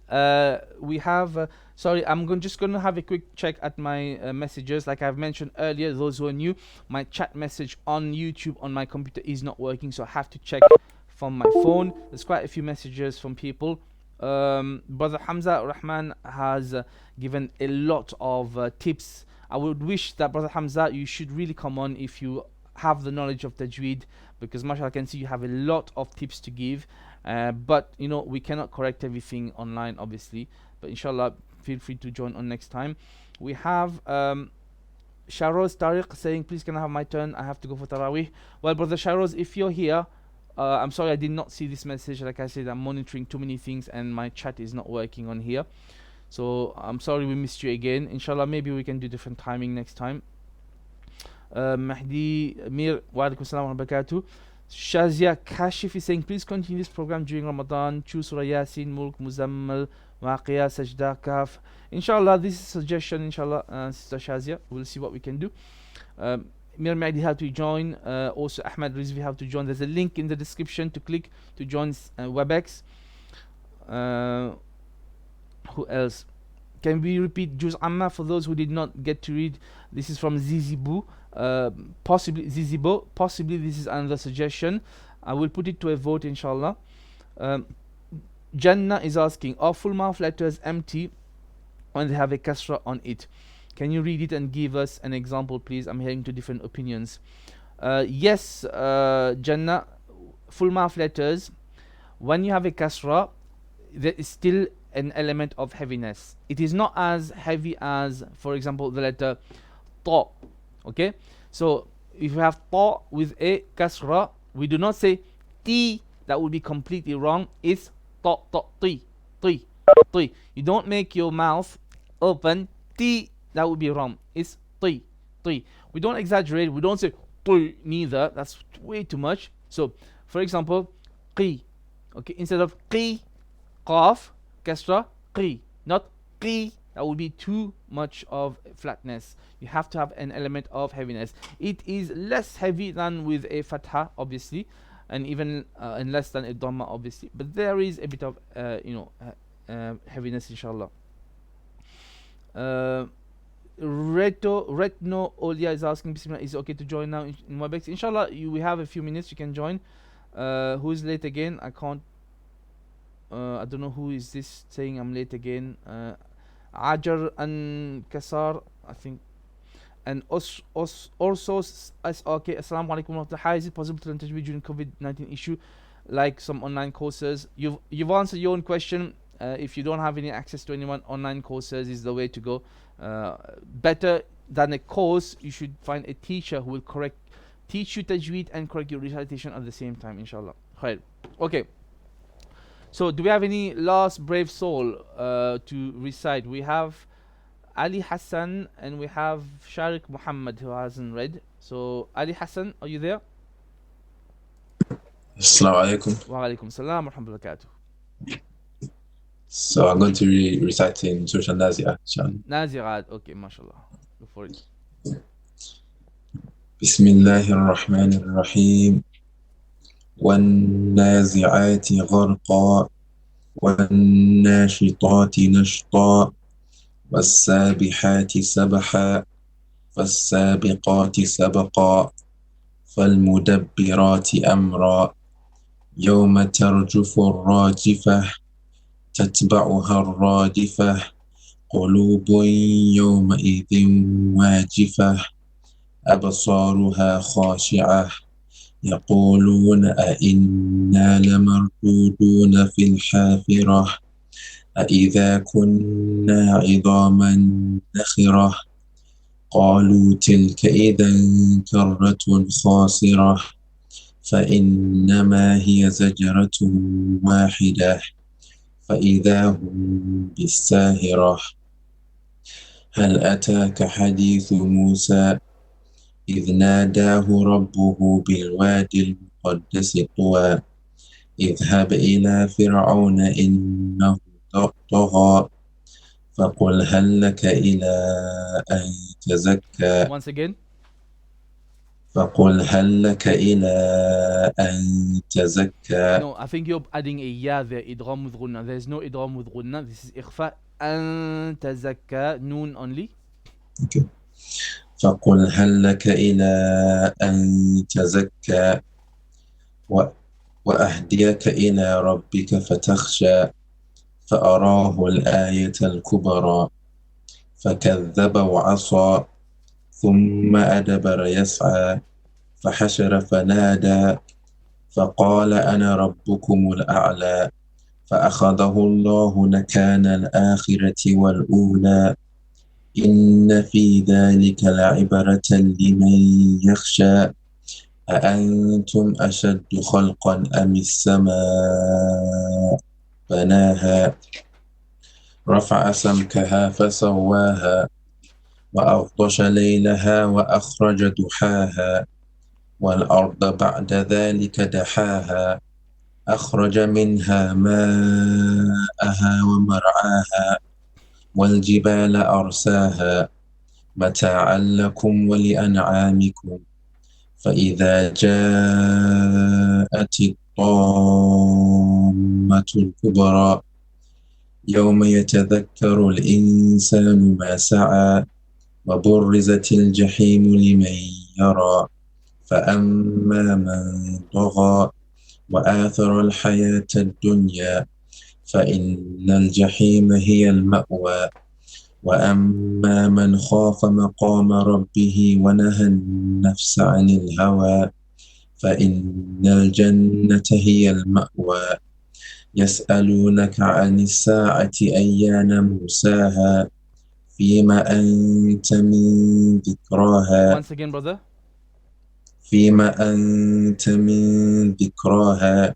Speaker 1: we have sorry, I'm just going to have a quick check at my messages. Like I've mentioned earlier, those who are new, my chat message on YouTube on my computer is not working, so I have to check from my phone. There's quite a few messages from people. Brother Hamza Rahman has given a lot of tips. I would wish that, Brother Hamza, you should really come on if you have the knowledge of tajweed, because mashallah, I can see you have a lot of tips to give. But we cannot correct everything online, obviously. But inshallah, feel free to join on next time. We have Sharoz Tariq saying, please can I have my turn? I have to go for Taraweeh. Well, Brother Sharoz, if you're here, I'm sorry I did not see this message. Like I said, I'm monitoring too many things and my chat is not working on here. So I'm sorry we missed you again. Inshallah, maybe we can do different timing next time. Mahdi Mir, wa alaikum salam wa barakatuh. Shazia Kashif is saying, please continue this program during Ramadan. Choose Surah Yasin, Mulk, Muzammal, Waqiyah, Sajda, Kaf. Inshallah, this is a suggestion, inshallah, Sister Shazia. We'll see what we can do. Mir Mahdi, how to join. Also, Ahmad Rizvi, how to join. There's a link in the description to click to join Webex. Who else? Can we repeat Juz Amma for those who did not get to read? This is from Zizibu. Possibly Zizibo. Possibly this is another suggestion. I will put it to a vote, inshallah. Jannah is asking, are full mouth letters empty when they have a kasra on it? Can you read it and give us an example, please? I'm hearing two different opinions. Yes, Jannah, full mouth letters, when you have a kasra, there is still an element of heaviness. It is not as heavy as, for example, the letter ta. Okay, so if you have ta with a kasra, we do not say ti. That would be completely wrong. It's ta ta ti ti ti. You don't make your mouth open ti. That would be wrong. It's ti ti. We don't exaggerate. We don't say ti neither. That's way too much. So, for example, qi. Okay, instead of qi, qaf, kasra, qi, not qi. That would be too much of flatness. You have to have an element of heaviness. It is less heavy than with a fatha, obviously, and even and less than a dhamma, obviously. But there is a bit of heaviness, inshallah. Retno Olia is asking, Bismillah, is it okay to join now in Webex? Inshallah, we have a few minutes. You can join. Who's late again? I can't. I don't know who is this saying I'm late again. Ajar and Kasar, I think, and also okay. Assalamu alaikum. How is it possible to learn tajweed during COVID-19 issue, like some online courses? You've answered your own question. If you don't have any access to anyone, online courses is the way to go. Better than a course, you should find a teacher who will teach you tajweed and correct your recitation at the same time, inshallah. Khair. Okay. So, do we have any last brave soul to recite? We have Ali Hassan, and we have Sharik Muhammad who hasn't read. So Ali Hassan, are you there?
Speaker 12: Assalamu alaikum.
Speaker 1: Wa alaikum salam wa rahmatullahi wa barakatuh.
Speaker 12: So I'm going to be reciting Surah Nazi'at, inshallah.
Speaker 1: Nazi'at, okay, mashallah. Go for it.
Speaker 12: Bismillahir Rahmanir Rahim. والنازعات غرقا والناشطات نشطا والسابحات سبحا فالسابقات سبقا فالمدبرات أمرا يوم ترجف الراجفة تتبعها الرادفة قلوب يومئذ واجفة أبصارها خاشعة يقولون أئنا لمردودون في الحافرة أئذا كنا عظاما نخرة قالوا تلك إذا كرة خاسرة فإنما هي زجرة واحدة فإذا هم بالساهرة هل أتاك حديث موسى إذ ناداه ربه بالوادي المقدس طوى اذهب إلى فرعون إنه طغى فقل هل لك إلى أن تزكى
Speaker 1: Once again.
Speaker 12: فقل هل لك إلى أن تزكى.
Speaker 1: No, I think you're adding a ya there, idgham with ghunna. There's no idgham with ghunna. This is ikhfa. An tazakka, noon only.
Speaker 12: Okay. فقل هل لك إلى أن تزكى وأهديك إلى ربك فتخشى فأراه الآية الكبرى فكذب وعصى ثم أدبر يسعى فحشر فنادى فقال أنا ربكم الأعلى فأخذه الله نكال الآخرة والأولى إن في ذلك لعبرة لمن يخشى أأنتم أشد خلقا أم السماء بناها رفع سمكها فسواها وأغطش ليلها وأخرج ضحاها والأرض بعد ذلك دحاها أخرج منها ماءها ومرعاها والجبال أرساها متاعا لكم ولأنعامكم فإذا جاءت الطامة الكبرى يوم يتذكر الإنسان ما سعى وبرزت الجحيم لمن يرى فأما من طغى وآثر الحياة الدنيا فإن الجحيم هي المأوى وأما من خاف مقام ربه ونهى النفس عن الهوى فإن الجنة هي المأوى يسألونك عن الساعة أيان مرساها فيما أنت من ذكراها
Speaker 1: Once again, brother.
Speaker 12: فيما أنت من ذكراها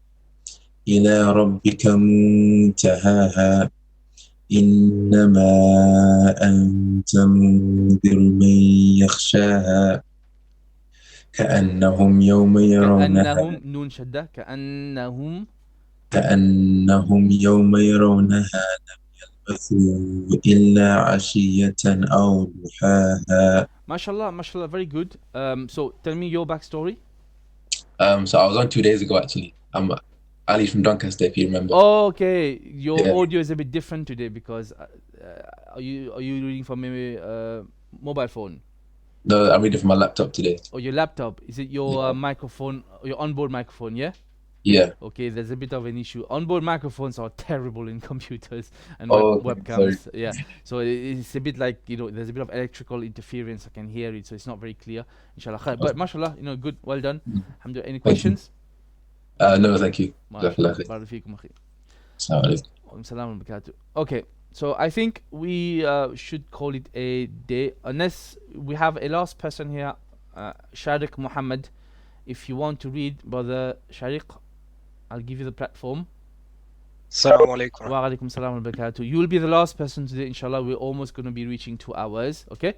Speaker 12: إلى ربك منتهاها إنما أنت منذر من يخشاها كأنهم يوم يرونها
Speaker 1: كأنهم نون شدة
Speaker 12: كأنهم يوم يرونها لم يلبثوا إلا عشية أو ضحاها.
Speaker 1: Mashallah, mashallah, very good. So tell me your backstory.
Speaker 12: So I was on 2 days ago actually. I'm Ali from Doncaster, if you remember.
Speaker 1: Oh, okay. Your audio is a bit different today because are you reading from a mobile phone?
Speaker 12: No, I'm reading from my laptop today.
Speaker 1: Or your laptop? Is it your microphone, your onboard microphone? Yeah.
Speaker 12: Yeah.
Speaker 1: Okay, there's a bit of an issue. Onboard microphones are terrible in computers and webcams.
Speaker 12: Sorry.
Speaker 1: Yeah, so it's a bit like, there's a bit of electrical interference. I can hear it, so it's not very clear. Inshallah. But mashallah, good, well done. Alhamdulillah. Any questions?
Speaker 12: No, thank you.
Speaker 1: Okay, so I think we should call it a day, unless we have a last person here, Sharik Muhammad. If you want to read, brother Sharik, I'll give you the platform.
Speaker 13: Assalamu alaikum.
Speaker 1: Wa alaikum salam wa barakatuh. You will be the last person today, inshallah. We're almost going to be reaching 2 hours, okay?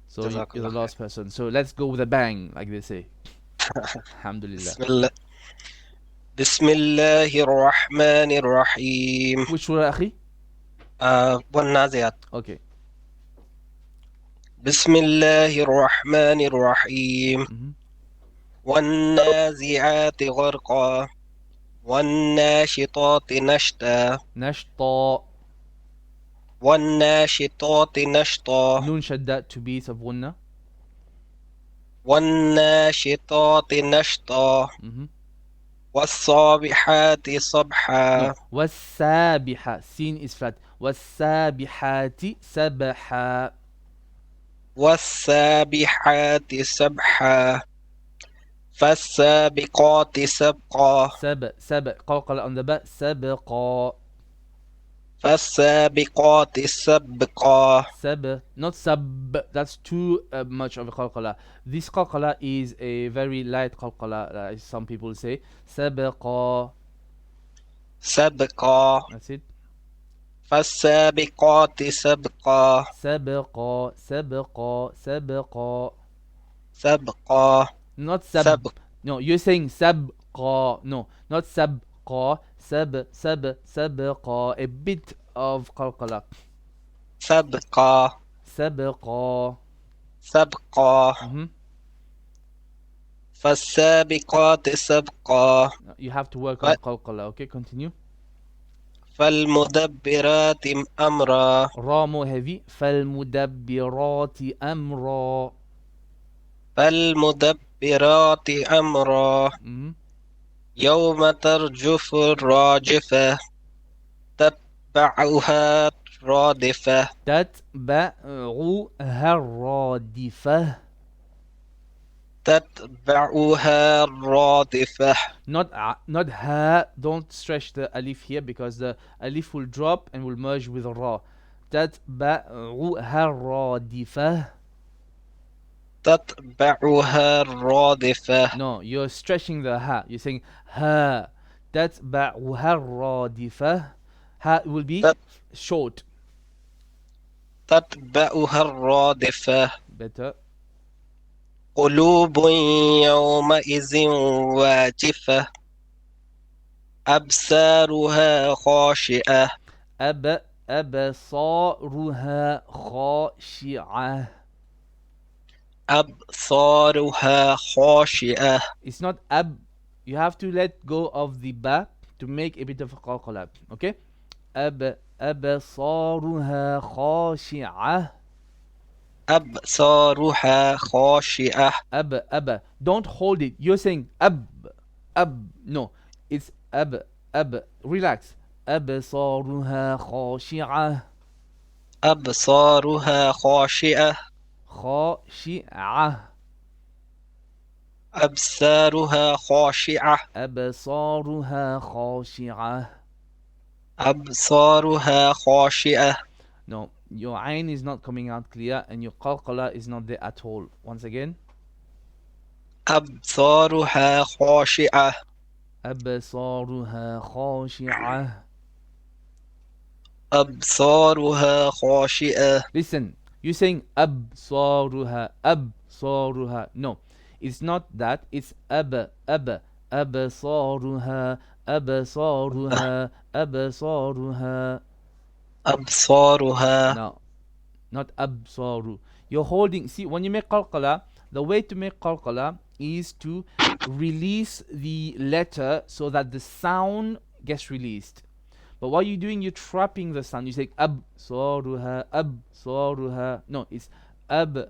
Speaker 1: So you're the last person. So let's go with a bang, like they say. Alhamdulillah.
Speaker 13: Bismillahir Rahmanir Rahim.
Speaker 1: Which surah, akhi?
Speaker 13: والنازعات.
Speaker 1: Okay.
Speaker 13: Bismillahir Rahmanir Rahim. والنازعات غرقا والناشطات نشطا والناشطات نشطا
Speaker 1: Noon shaddat to be of gunna.
Speaker 13: والناشطات نشطا والصابحات صبحا
Speaker 1: والسابحة sin is flat. والسابحات سبحا
Speaker 13: والسابحات سبحا فالسابقات سبقا
Speaker 1: سبق قلقل on the back سبقا
Speaker 13: فالسابقات سبقا
Speaker 1: not sub, that's too much of a qalqala. This qalqala is a very light qalqala, as some people say. سبقا that's it.
Speaker 13: فالسابقات سبقا
Speaker 1: سبقا not sab. No, you're saying sabqa. No, not sabqa. Sabqa. A bit of qalqala.
Speaker 13: سبقا فالسابقات سبقا.
Speaker 1: You have to work on qalqala. Okay, continue.
Speaker 13: فالمدبرات أمرا.
Speaker 1: Ra more heavy. فالمدبرات أمرا.
Speaker 13: فالمدبرات أمرا. يوم ترجف الراجفة تتبعها الرادفة.
Speaker 1: تتبعها الرادفة.
Speaker 13: تتبعها الرادفة.
Speaker 1: Not ha. Don't stretch the alif here because the alif will drop and will merge with ra. تتبعها الرادفة.
Speaker 13: تتبعها الرادفة.
Speaker 1: No, you're stretching the ha. You're saying ha. تتبعها الرادفة. Ha will be short.
Speaker 13: تتبعها الرادفة.
Speaker 1: Better.
Speaker 13: قلوب يومئذ واجفة أبصارها خاشعة.
Speaker 1: أبصارها خاشعة.
Speaker 13: أبصارها خاشعة.
Speaker 1: It's not ab. You have to let go of the ba to make a bit of a qalqala. Okay? أبصارها خاشعة.
Speaker 13: أبصارها خاشعة.
Speaker 1: Don't hold it. You're saying no, it's relax. أبصارها خاشعة.
Speaker 13: أبصارها خاشعة.
Speaker 1: خاشعة.
Speaker 13: أبصارها خاشعة.
Speaker 1: أبصارها خاشعة.
Speaker 13: أبصارها خاشعة.
Speaker 1: No, your ayn is not coming out clear and your qalqala is not there at all. Once again.
Speaker 13: أبصارها خاشعة.
Speaker 1: أبصارها خاشعة.
Speaker 13: أبصارها خاشعة.
Speaker 1: Listen, you're saying أبصارها. No, it's not that. It's أبصارها. أبصارها.
Speaker 13: أبصارها.
Speaker 1: No, not أبصار. You're holding. See, when you make qalqala, the way to make qalqala is to release the letter so that the sound gets released. But what you're doing, you're trapping the sound. You say absaruha. No, it's ab.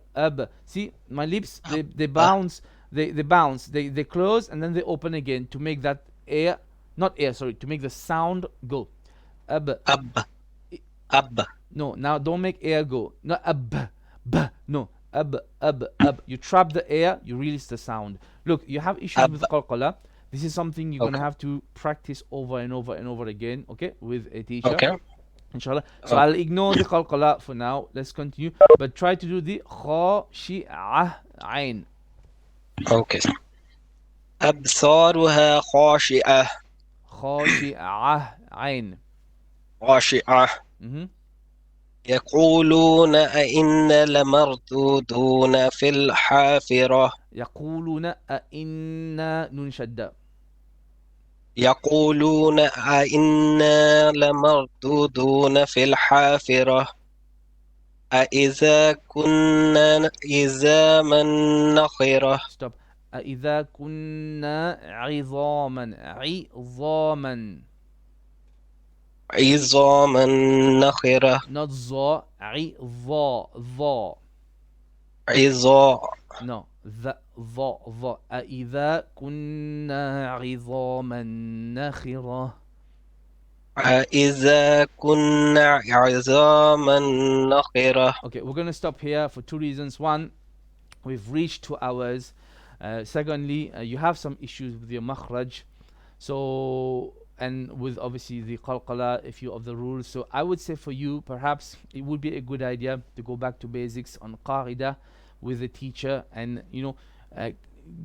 Speaker 1: See, my lips, they bounce, they bounce, they close and then they open again to make that air, to make the sound go. Ab. No, now don't make air go. No, no. Ab. You trap the air, you release the sound. Look, you have issues with qalqala. This is something you're gonna have to practice over and over and over again, okay, with a teacher.
Speaker 13: Okay.
Speaker 1: Inshallah. So I'll ignore the qalqala for now. Let's continue. But try to do the khashi'ah ayn.
Speaker 13: Okay. أبصارها خاشعة.
Speaker 1: خاشعة عين.
Speaker 13: خاشعة. يقولون أئنا لمردودون في الحافرة.
Speaker 1: يقولون أئنا نون شدة.
Speaker 13: يقولون أئنا لمردودون في الحافرة أإذا كنا عظاما نخرة.
Speaker 1: Stop. أإذا كنا عظاما
Speaker 13: نخرة.
Speaker 1: not ظا ظا no ظا أإذا كنا عظاما نخرة.
Speaker 13: أإذا كنا عظاما نخرة.
Speaker 1: Okay, we're going to stop here for two reasons. One, we've reached 2 hours. Secondly, you have some issues with your makhraj, so, and with obviously the qalqala, a few of the rules. So I would say for you, perhaps it would be a good idea to go back to basics on qaida with the teacher, and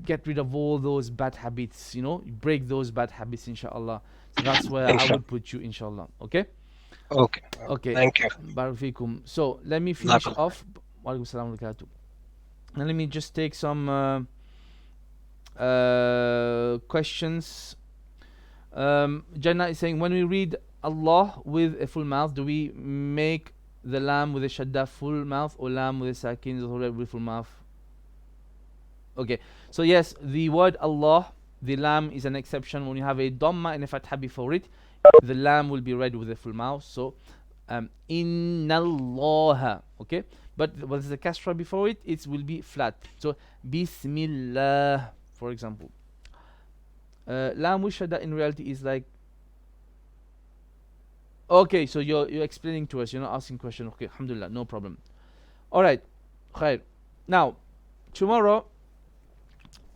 Speaker 1: get rid of all those bad habits, break those bad habits, inshallah. So that's where I would put you, inshallah. Okay.
Speaker 13: Thank you.
Speaker 1: Barak fikum. So let me finish off. Wa alaikum salam wa barakatuh. Now let me just take some questions. Jannah is saying, when we read Allah with a full mouth, do we make the lam with a shadda full mouth, or lam with a sakin with full mouth? Okay, so yes, the word Allah, the lam is an exception. When you have a dhamma and a fatha before it, the lam will be read with a full mouth. So inna Allah, okay, but with the kasra before it, it will be flat. So bismillah, for example. Lam with shadda in reality is like, okay, so you're explaining to us, you're not asking question. Okay, alhamdulillah, no problem. All right, khair. Now tomorrow,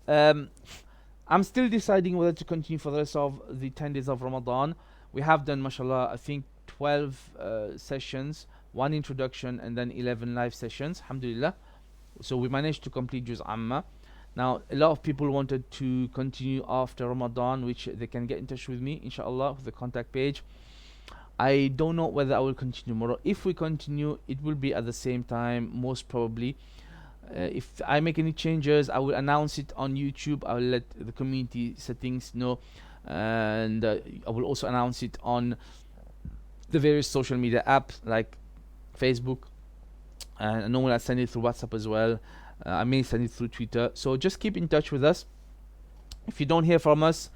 Speaker 1: I'm still deciding whether to continue for the rest of the 10 days of Ramadan. We have done, mashallah, I think 12 sessions, 1 introduction, and then 11 live sessions, alhamdulillah. So we managed to complete Juz Amma. Now a lot of people wanted to continue after Ramadan, which they can get in touch with me, inshallah, with the contact page. I don't know whether I will continue tomorrow. If we continue, it will be at the same time, most probably. If I make any changes, I will announce it on YouTube. I will let the community settings know, and I will also announce it on the various social media apps like Facebook, and normally I send it through WhatsApp as well. I may send it through Twitter. So just keep in touch with us. If you don't hear from us,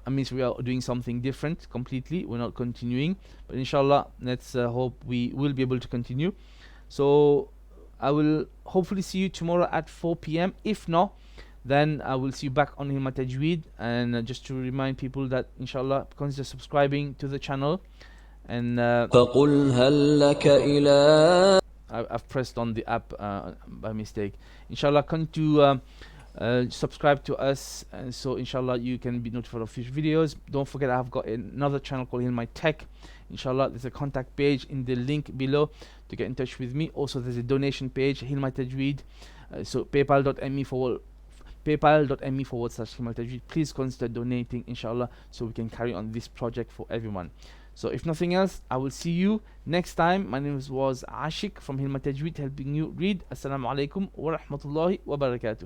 Speaker 1: that means we are doing something different completely. We're not continuing, but inshallah, let's hope we will be able to continue. So I will hopefully see you tomorrow at 4 p.m. If not, then I will see you back on Hilma Tajweed. And just to remind people that inshallah, consider subscribing to the channel. And I've pressed on the app by mistake. Inshallah, come to subscribe to us, and so inshallah you can be notified of future videos. Don't forget, I've got another channel called Hilma Tech. Inshallah, there's a contact page in the link below to get in touch with me. Also, there's a donation page, Hilma Tajweed. So paypal.me/Hilma Tajweed. Please consider donating, inshallah, so we can carry on this project for everyone. So if nothing else, I will see you next time. My name was Ashik from Hilma Tajweed, helping you read. Assalamu alaikum wa rahmatullahi wa barakatuh.